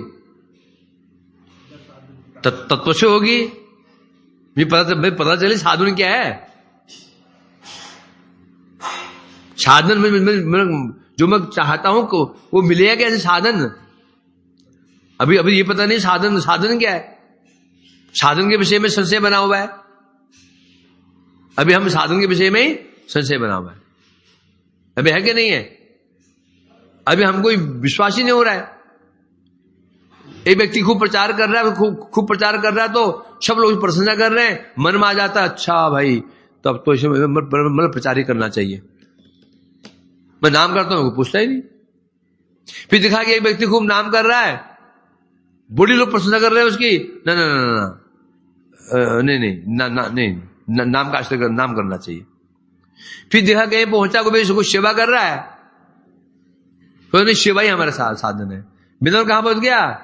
तत्व से होगी। मुझे पता चले साधन क्या है। साधन में जो मैं चाहता हूं वो मिलेगा कैसे साधन? अभी ये पता नहीं साधन क्या है। साधन के विषय में संशय बना हुआ है। अभी हम साधन के विषय में ही संशय बना हुआ है। अभी है कि नहीं है? अभी हमको विश्वास ही नहीं हो रहा है। एक व्यक्ति खूब प्रचार कर रहा है, खूब प्रचार कर रहा है, तो सब लोग प्रशंसा कर रहे हैं, मन में आ जाता है अच्छा भाई तब तो इसे मतलब प्रचार ही करना चाहिए। मैं नाम करता हूं, पूछता ही नहीं। फिर दिखा कि एक व्यक्ति खूब नाम कर रहा है, बूढ़ी लोग प्रशंसा कर रहे हैं उसकी, नहीं नाम का आश्रय नाम करना चाहिए। फिर देखा कहीं पहुंचा को सेवा कर रहा है, तो नहीं सेवा ही हमारा साधन है। बिना कहां पहुंच गया?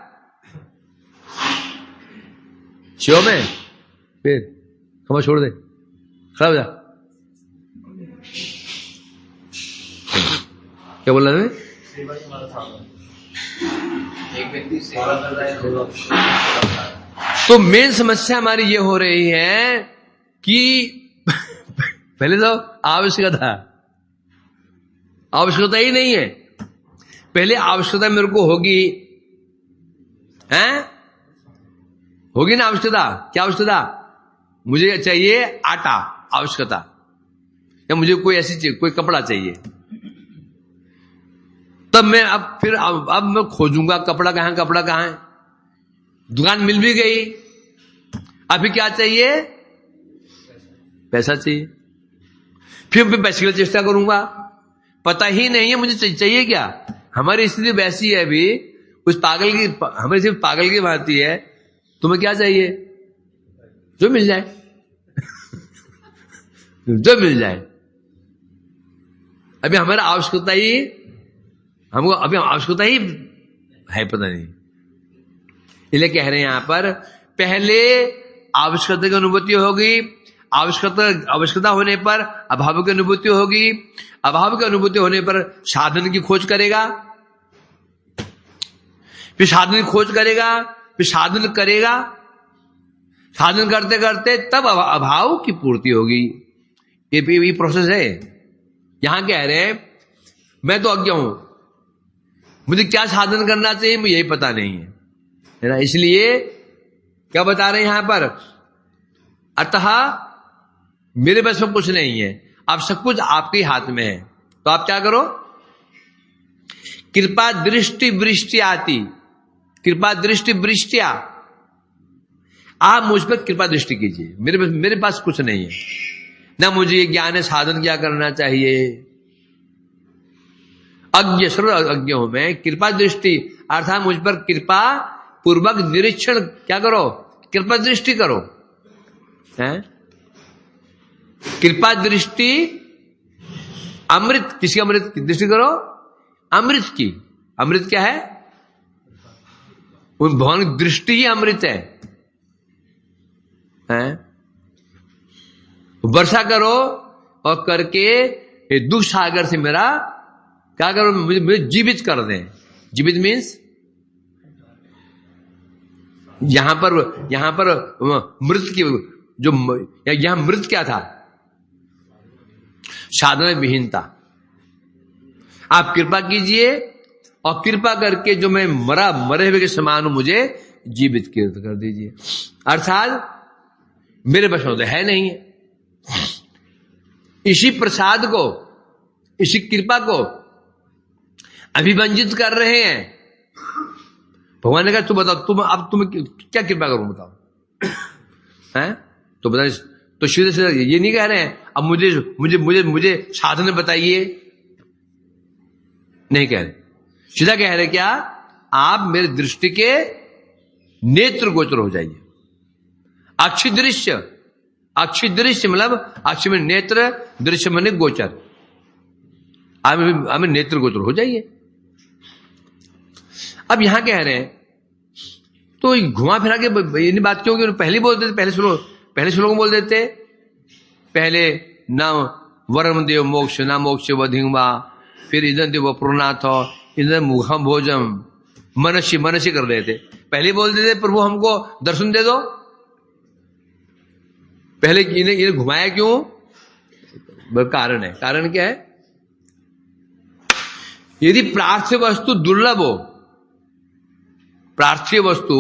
सेवा में। फिर खबर छोड़ दे, खड़ा हो जा। क्या बोल रहे हैं? एक व्यक्ति सेवा कर रहा है। तो मेन समस्या हमारी ये हो रही है कि पहले तो आवश्यकता ही नहीं है। पहले आवश्यकता मेरे को होगी, हैं? होगी ना आवश्यकता? क्या आवश्यकता? मुझे चाहिए आटा, आवश्यकता, या मुझे कोई ऐसी चीज, कोई कपड़ा चाहिए। तब मैं अब मैं खोजूंगा कपड़ा कहां है। दुकान मिल भी गई, अभी क्या चाहिए? पैसा चाहिए। फिर मैं पैसे के लिए चेष्टा करूंगा। पता ही नहीं है मुझे चाहिए क्या। हमारी स्थिति वैसी है अभी, उस पागल की, हमारी सिर्फ पागल की भांति है। तुम्हें क्या चाहिए? जो मिल जाए जो मिल जाए। अभी हमारा आवश्यकता ही, हमको अभी आवश्यकता ही है पता नहीं। इसलिए कह रहे हैं यहां पर, पहले आवश्यकता की अनुभूति होगी, आवश्यकता होने पर अभाव की अनुभूति होगी, अभाव की अनुभूति होने पर साधन की खोज करेगा, फिर साधन की खोज करेगा, फिर साधन करेगा, साधन करते करते तब अभाव की पूर्ति होगी। ये प्रोसेस है। यहां कह रहे हैं मैं तो अज्ञ हूं, मुझे क्या साधन करना चाहिए मुझे यही पता नहीं है ना। इसलिए क्या बता रहे हैं यहां पर, अतः मेरे बस में कुछ नहीं है, अब सब कुछ आपके हाथ में है। तो आप क्या करो? कृपा दृष्टि वृष्टि आती, कृपा दृष्टि वृष्टिया, आप मुझ पर कृपा दृष्टि कीजिए। मेरे पास कुछ नहीं है ना, मुझे ये ज्ञान है साधन क्या करना चाहिए। अज्ञ, सर्व अज्ञ हूं मैं। कृपा दृष्टि अर्थात मुझ पर कृपा पूर्वक निरीक्षण क्या करो? कृपा दृष्टि करो। है कृपा दृष्टि अमृत, किसकी अमृत की दृष्टि करो? अमृत की। अमृत क्या है? उन भगवान की दृष्टि ही अमृत है। वर्षा करो और करके दुख सागर से मेरा क्या करो? मुझे जीवित कर दें। जीवित मीन्स यहां पर मृत की जो यहां मृत क्या था? साधना विहीनता। आप कृपा कीजिए और कृपा करके जो मैं मरे हुए के समान हूं मुझे जीवित कर दीजिए। अर्थात मेरे बस में तो है नहीं है। इसी प्रसाद को, इसी कृपा को अभिवंजित कर रहे हैं। भगवान ने कहा तू बताओ, अब तुम क्या कृपा करूं बताओ, हैं? तो बता, तो सीधे सीधे ये नहीं कह रहे हैं अब मुझे मुझे मुझे मुझे साधन बताइए, नहीं कह रहे। सीधा कह रहे क्या? आप मेरे दृष्टि के नेत्र गोचर हो जाइए। अक्षी दृश्य मतलब अक्षी में नेत्र, दृश्य में गोचर। आप नेत्र गोचर हो जाइए। अब यहां कह रहे हैं तो घुमा फिरा के ये बात क्यों? पहले बोल देते, पहले श्लोक बोल देते, पहले न वरम देव मोक्ष न मोक्ष वधिंगा, फिर इधर देव पुरनाथ इधर मुखम भोजम मनसी कर रहे थे। पहले बोल देते प्रभु हमको दर्शन दे दो। पहले इन्हें घुमाया क्यों? कारण है। कारण क्या है? यदि पार्थिव वस्तु दुर्लभ हो, पार्थिव वस्तु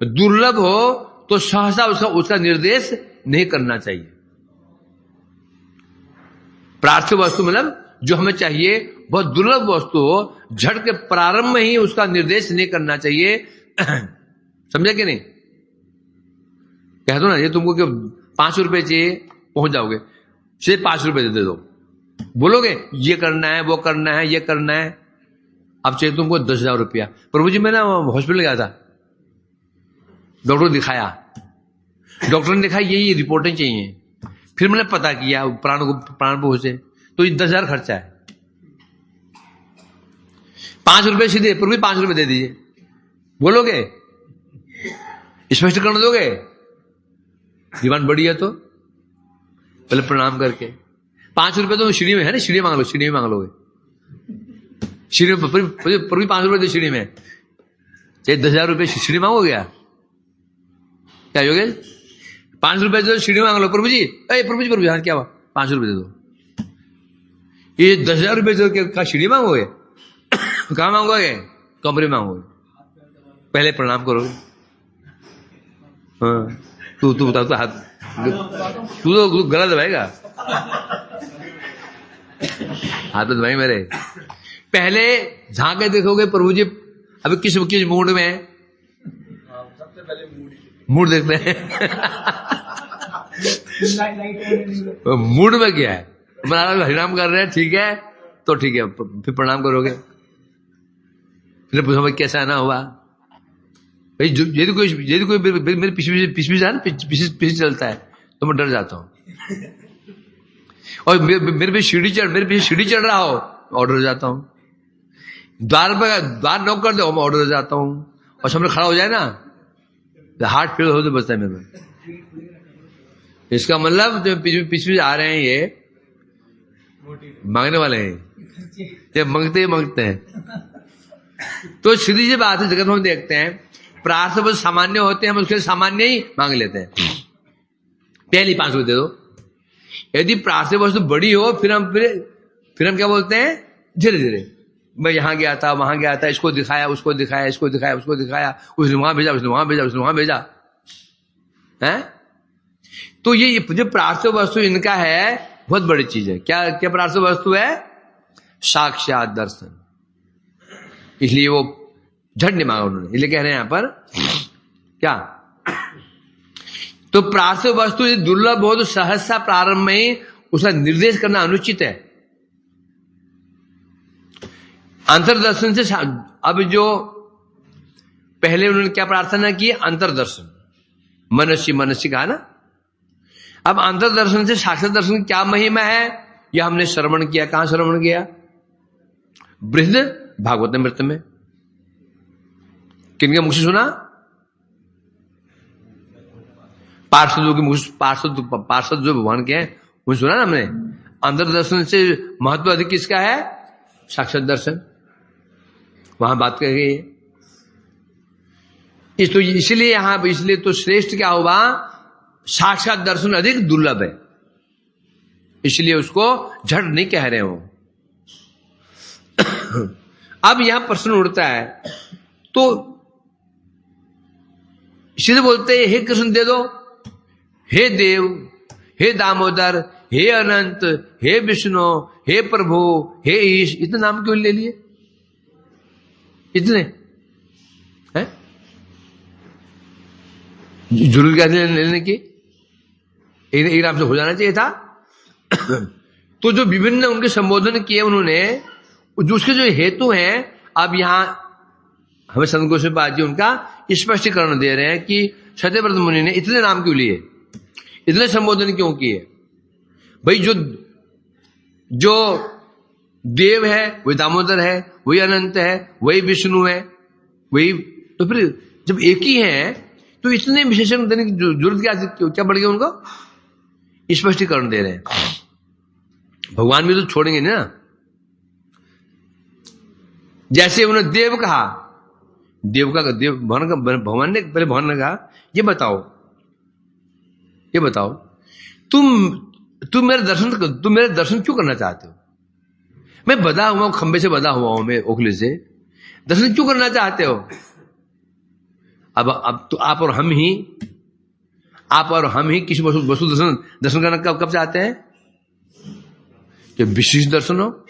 दुर्लभ हो तो सहसा उसका निर्देश नहीं करना चाहिए। पार्थिव वस्तु मतलब जो हमें चाहिए बहुत दुर्लभ वस्तु हो, झट के प्रारंभ में ही उसका निर्देश नहीं करना चाहिए। समझे कि नहीं? कह दो ना ये तुमको 5 रुपए चाहिए, पहुंच जाओगे, सिर्फ 5 रुपए दे दो, बोलोगे ये करना है वो करना है ये करना है। अब चाहिए तुमको 10,000 रुपया। प्रभु जी मैं ना हॉस्पिटल गया था, डॉक्टर दिखाया, डॉक्टर ने दिखाया यही रिपोर्टें चाहिए। फिर मैंने पता किया प्राण पहुंचे तो ये 10,000 खर्चा है। 5 रुपए सीधे, प्रभु 5 रुपए दे दीजिए, बोलोगे? स्पष्टीकरण दोगे? डिमांड बड़ी है तो पहले प्रणाम करके 5 रुपए तो सीढ़ी में है ना, सीढ़ी मांग लो, सीढ़ी में मांग लोगे, सीढ़ी में प्रभु 5 रुपए दे सीढ़ी में, चाहे 10,000 रुपए सीढ़ी मांगोगे क्या होगे? 5 रुपए जो सीढ़ी मांग लो, प्रभु जी हाँ क्या हुआ 5 रुपए दे दो। ये 10,000 रुपए जो क्या सीढ़ी मांगोगे? कहां मांगोगे? कमरे मांगोगे, पहले प्रणाम करोगे। हाँ तू बता, तू हाथ, तू तो गला दबाएगा, हाथ तो दबाई मेरे। पहले झांके देखोगे प्रभु जी अभी किस मूड में है, सबसे पहले मूड देखते हैं। मूड में क्या है? हरिनाम कर रहे हैं, ठीक है तो ठीक है, फिर प्रणाम करोगे। फिर पूछो कैसा ना हुआ भाई, यदि कोई मेरे पीछे चलता है तो मैं डर जाता हूं, और मेरे पीछे सीढ़ी चढ़ रहा हो मैं ऑर्डर जाता हूं, द्वार नॉक कर दो मैं ऑर्डर जाता हूं, और सामने खड़ा हो जाए ना हार्ट फेल हो तो बचता है मेरे में। इसका मतलब जो पीछे आ रहे हैं ये मांगने वाले हैं, ये मांगते हैं। तो सीधी सी बात है, जगत में हम देखते हैं प्रार्थना सामान्य होते हैं, हम उसके सामान्य ही मांग लेते हैं, पहले 5 रुपए दे दो। यदि प्रार्थना वस्तु बड़ी हो फिर हम क्या बोलते हैं, धीरे धीरे मैं यहां गया था वहां गया था, इसको दिखाया उसको दिखाया, इसको दिखाया उसको दिखाया, उसने वहां भेजा उसने वहां भेजा है। तो ये जो प्रार्थना वस्तु इनका है बहुत बड़ी चीज है। क्या प्रार्थना वस्तु है? साक्षात दर्शन। इसलिए वो झट नहीं मांगा उन्होंने, इसलिए कह रहे हैं यहां पर क्या, तो प्रार्थना वस्तु यदि दुर्लभ हो तो सहसा प्रारंभ में ही उसका निर्देश करना अनुचित है। अंतर्दर्शन से अब जो पहले उन्होंने क्या प्रार्थना की, अंतर्दर्शन, मनसी कहा ना। अब अंतर्दर्शन से साक्षात दर्शन की क्या महिमा है, यह हमने श्रवण किया। कहां श्रवण किया? बृहद भागवतमृत में। किनके मुख से सुना? पार्षदों के मुख, पार्षद जो भगवान के हैं उन्हें सुना ना हमने। अंतर्दर्शन से महत्व अधिक किसका है? साक्षात दर्शन। वहां बात कर गई है। तो इसलिए यहां इसलिए तो श्रेष्ठ क्या हुआ, साक्षात दर्शन अधिक दुर्लभ है, इसलिए उसको झट नहीं कह रहे हो। अब यहां प्रश्न उठता है, तो सीधे बोलते हैं हे कृष्ण दे दो, हे देव, हे दामोदर, हे अनंत, हे विष्णु, हे प्रभु, हे ईश, इतने नाम क्यों ले लिए, इतने हैं? जरूर क्या लेने की, एक नाम से हो जाना चाहिए था। तो जो विभिन्न उनके संबोधन किए उन्होंने, जो उसके जो हेतु हैं, अब यहां हमें संत गोस्वामी जी उनका स्पष्टीकरण दे रहे हैं कि सत्यव्रत मुनि ने इतने नाम क्यों लिए, इतने संबोधन क्यों किए। भाई जो देव है वही दामोदर है, वही अनंत है, वही विष्णु है, वही, तो फिर जब एक ही है तो इतने विशेषण देने की जरूरत क्या पड़ गई उनको, स्पष्टीकरण दे रहे हैं। भगवान भी तो छोड़ेंगे ना, जैसे उन्होंने देव कहा, भगवान ने पहले भगवान ने कहा ये बताओ तुम मेरे दर्शन क्यों करना चाहते हो, मैं बधा हुआ हूं, खंबे से बधा हुआ हूं, मैं ओखली से, दर्शन क्यों करना चाहते हो। अब तो आप और हम ही किसी वस्तु दर्शन करना कब चाहते हैं, जब विशिष्ट दर्शन हो।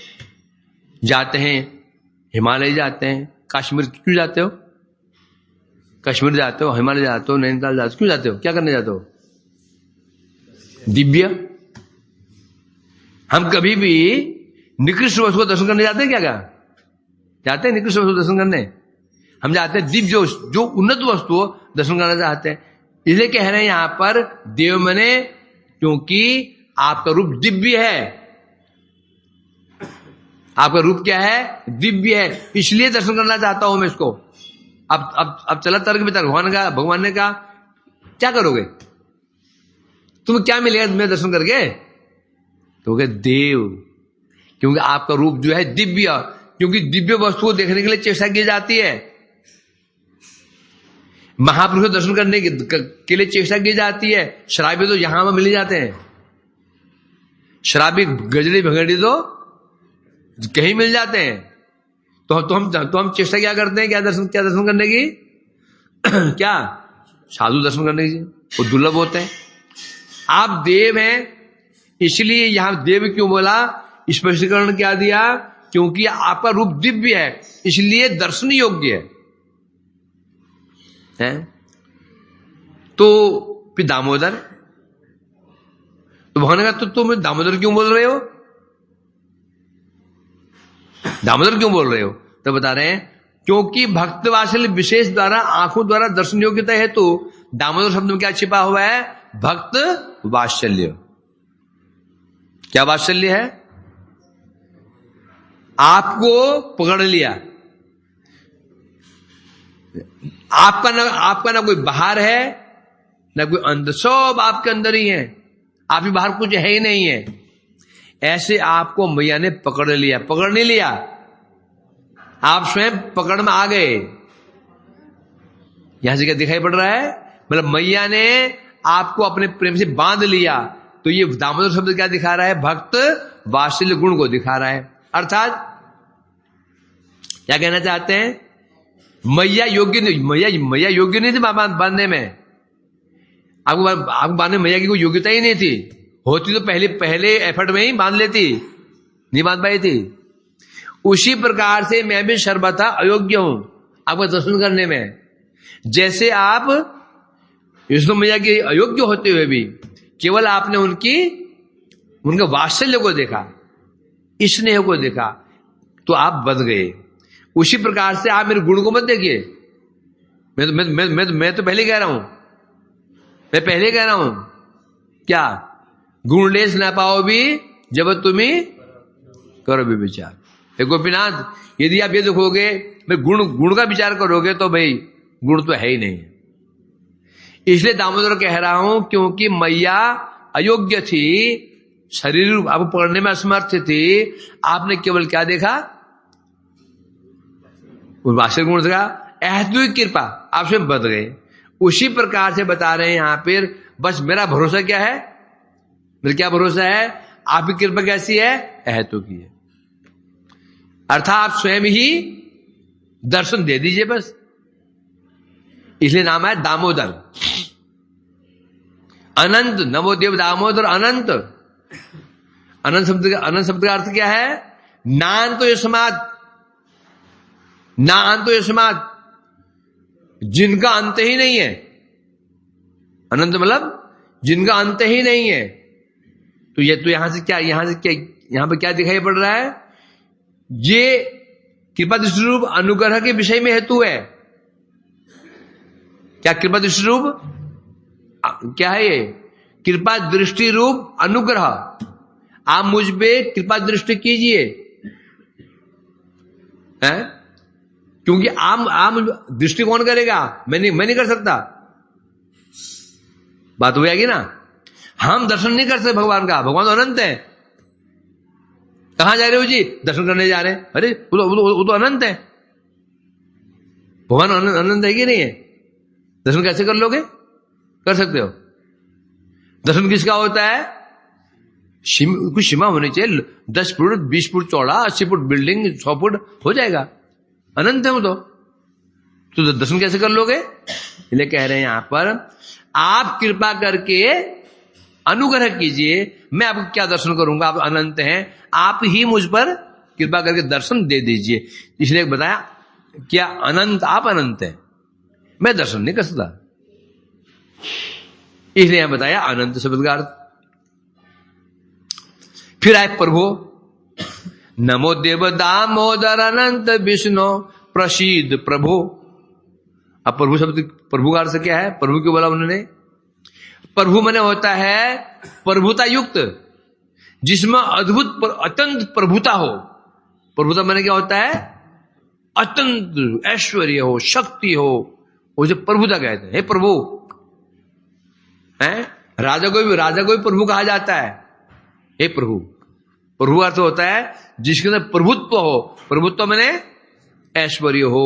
जाते हैं हिमालय, जाते हैं कश्मीर, क्यों जाते हो, कश्मीर जाते हो, हिमालय जाते हो, नैनीताल जाते हो, क्यों जाते हो, क्या करने जाते हो, दिव्य। हम कभी भी निकृष्ट वस्तु को दर्शन करने जाते हैं, क्या जाते हैं निकृष्ट वस्तु दर्शन करने, हम जाते हैं दिव्य जो उन्नत वस्तु दर्शन करना चाहते हैं। इसलिए कह रहे हैं यहां पर देव मने, क्योंकि आपका रूप दिव्य है, आपका रूप क्या है, दिव्य है, इसलिए दर्शन करना चाहता हूं मैं इसको। अब चला तर्क भी, भगवान ने कहा क्या करोगे, तुम्हें क्या मिलेगा मैं दर्शन करके, तो कहे देव, क्योंकि आपका रूप जो है दिव्य, क्योंकि दिव्य वस्तु को देखने के लिए चेष्टा की जाती है, महापुरुष को दर्शन करने के लिए चेष्टा की जाती है। शराबी तो यहां वहां मिल जाते हैं, शराबी गजड़ी भगड़ी तो कहीं मिल जाते हैं, तो हम चेष्टा क्या करते हैं, क्या दर्शन करने की क्या साधु दर्शन करने की, वो दुर्लभ होते हैं। आप देव हैं, इसलिए यहां देव क्यों बोला, स्पष्टीकरण क्या दिया, क्योंकि आपका रूप दिव्य है, इसलिए दर्शन योग्य है? तो फिर दामोदर, तो भगवान ने कहा तो तुम दामोदर क्यों बोल रहे हो, दामोदर क्यों बोल रहे हो, तो बता रहे हैं क्योंकि भक्त वात्सल्य विशेष द्वारा आंखों द्वारा दर्शन योग्यता है, तो दामोदर शब्द में क्या छिपा हुआ है, भक्त वात्सल्य। क्या वात्सल्य है, आपको पकड़ लिया, आपका ना कोई बाहर है ना कोई अंदर, सब आपके अंदर ही है, आप ही बाहर कुछ है ही नहीं है। ऐसे आपको मैया ने पकड़ लिया, पकड़ नहीं लिया, आप स्वयं पकड़ में आ गए। यहां से क्या दिखाई पड़ रहा है, मतलब मैया ने आपको अपने प्रेम से बांध लिया, तो ये दामोदर शब्द क्या दिखा रहा है, भक्त वात्सल्य गुण को दिखा रहा है। अर्थात क्या कहना चाहते हैं, मैया योग्य नहीं, मैया योग्य नहीं थी बांधने में, आपको बांधने मैया की कोई योग्यता ही नहीं थी, होती तो पहले एफर्ट में ही बांध लेती, नहीं बांध पाई थी। उसी प्रकार से मैं भी सर्वथा अयोग्य हूं आपका दर्शन करने में, जैसे आप विष्णु मैया के अयोग्य होते हुए भी केवल आपने उनके वात्सल्य को देखा, स्नेह को देखा, तो आप बच गए। उसी प्रकार से आप मेरे गुण को मत देखिए, मैं तो पहले कह रहा हूं, मैं पहले कह रहा हूं क्या, गुणलेस ना पाओ भी जब तुम्हें करो भी विचार। गोपीनाथ, यदि आप ये देखोगे मैं गुण का विचार करोगे तो भाई गुण तो है ही नहीं। इसलिए दामोदर कह रहा हूं क्योंकि मैया अयोग्य थी, शरीर आपको पकड़ने में असमर्थ थी, आपने केवल क्या देखा, वात्सल्य गुण देखा, ऐसी कृपा आप स्वयं बदल गए। उसी प्रकार से बता रहे हैं यहां पर, बस मेरा भरोसा क्या है, मेरा क्या भरोसा है, आपकी कृपा कैसी है, अहेतु की है। अर्थात आप स्वयं ही दर्शन दे दीजिए बस, इसलिए नाम है दामोदर। अनंत, नमोदेव दामोदर अनंत। अनंत शब्द का अर्थ क्या है, नान तो यस्मात्, ना अंत यस्मात्, जिनका अंत ही नहीं है। अनंत मतलब जिनका अंत ही नहीं है। तो ये तो यहां से क्या, यहां पे क्या दिखाई पड़ रहा है, ये कृपा दृष्टि रूप अनुग्रह के विषय में हेतु है। क्या कृपा दृष्टि रूप क्या है, ये कृपा दृष्टि रूप अनुग्रह। आप मुझ पे कृपा दृष्टि कीजिए, क्योंकि आप दृष्टि कौन करेगा, मैं नहीं कर सकता। बात हो जाएगी ना। हम दर्शन नहीं कर सकते भगवान का, भगवान तो अनंत है। कहां जा रहे हो जी, दर्शन करने जा रहे हैं। अरे वो तो अनंत है, भगवान अनंत है कि नहीं है। दर्शन कैसे कर लोगे, कर सकते हो। दर्शन किसका होता है, कुछ सीमा होनी चाहिए। 10 फुट 20 फुट चौड़ा, 80 फुट बिल्डिंग, 100 फुट हो जाएगा, अनंत है वो तो दर्शन कैसे कर लोगे। इसलिए कह रहे हैं यहां पर, आप कृपा करके अनुग्रह कीजिए, मैं आपको क्या दर्शन करूंगा, आप अनंत हैं, आप ही मुझ पर कृपा करके दर्शन दे दीजिए। इसलिए बताया क्या अनंत, आप अनंत हैं, मैं दर्शन नहीं कर सकता, इसलिए बताया अनंत शब्द का अर्थ। फिर आए प्रभु, नमो देव दामोदर अनंत विष्णु प्रसीद प्रभु। अब प्रभु शब्द, प्रभु का अर्थ क्या है, प्रभु क्यों बोला उन्होंने, प्रभु माने होता है प्रभुता युक्त, जिसमें अद्भुत अत्यंत प्रभुता हो। प्रभुता माने क्या होता है, अत्यंत ऐश्वर्य हो, शक्ति हो, उसे प्रभुता कहते हैं। हे प्रभु है, राजा को भी प्रभु कहा जाता है। हे प्रभु, प्रभु अर्थ होता है जिसके अंदर प्रभुत्व हो। प्रभुत्व माने ऐश्वर्य हो,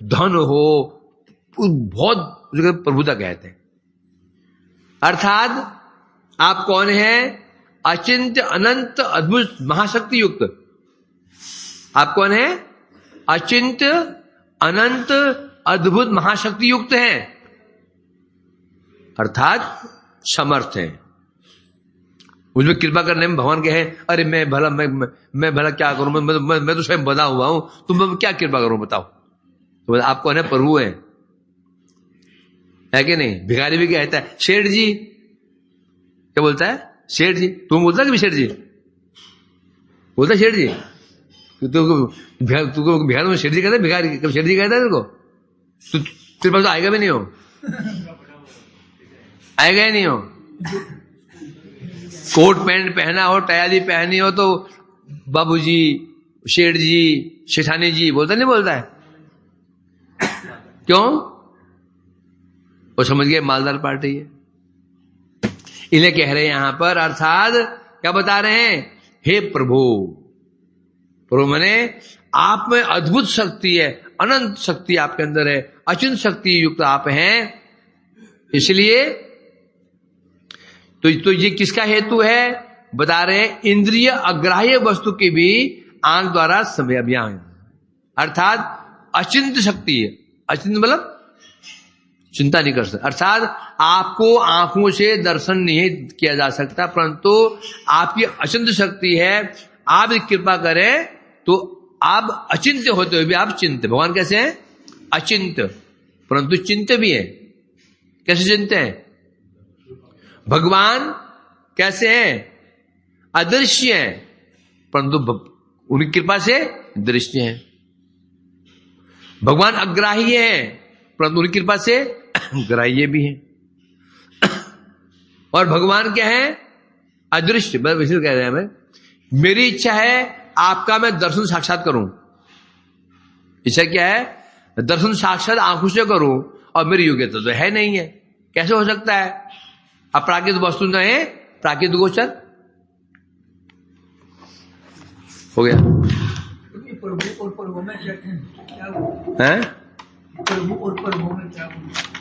धन हो, बहुत प्रभुता कहते हैं। अर्थात आप कौन हैं, अचिंत्य अनंत अद्भुत महाशक्ति युक्त। आप कौन है, अचिंत्य अनंत अद्भुत महाशक्ति युक्त हैं, अर्थात समर्थ हैं। मुझमें कृपा करने में भगवान कहे, अरे मैं भला क्या करूं, मैं तो स्वयं बना हुआ हूं, तुम क्या कृपा करूं बताओ। तो आप कौन है, प्रभु है कि नहीं। भिखारी भी कहता है शेठ जी, क्या बोलता है, शेठ जी। तुम बोलता कि शेठ जी बोलता, शेठ जी तुमको बिहार में शेठ जी कहता है, भिखारी कब शेठ जी कहता है तेरे को, तेरे पास तो आएगा भी नहीं हो, आएगा ही नहीं हो। कोट पैंट पहना हो, टयाली पहनी हो तो बाबूजी, शेठ जी, शेठानी जी बोलता नहीं बोलता है, क्यों, वो समझ गए मालदार पार्टी है। इन्हें कह रहे हैं यहां पर, अर्थात क्या बता रहे हैं, हे प्रभु। प्रभु माने आप में अद्भुत शक्ति है, अनंत शक्ति आपके अंदर है, अचिंत शक्ति युक्त आप हैं। इसलिए तो ये किसका हेतु है, बता रहे हैं इंद्रिय अग्राह्य वस्तु की भी आंख द्वारा समय अभियान, अर्थात अचिंत शक्ति है। अचिंत मतलब चिंता नहीं कर सकता, अर्थात आपको आंखों से दर्शन नहीं किया जा सकता, परंतु आपकी अचिंत शक्ति है। आप कृपा करें तो आप अचिंत्य होते हुए भी आप चिंत। भगवान कैसे हैं, अचिंत परंतु चिंत भी है। कैसे चिंत हैं भगवान, कैसे हैं, अदृश्य हैं परंतु उनकी कृपा से दृश्य हैं। भगवान अग्राह्य हैं परंतु उनकी कृपा से ग्राह्य भी हैं। और भगवान क्या है, अदृश्य। मैं वैसे कह रहे हैं, मैं मेरी इच्छा है आपका मैं दर्शन साक्षात करूं। इच्छा क्या है, दर्शन साक्षात आंखों से करूं, और मेरी योग्यता तो है नहीं है। कैसे हो सकता है, अपराकृत वस्तु न है, प्राकृत गोचर हो गया। प्रभु और प्रभु में क्या है? प्रभु और प्रभु में क्या बोलते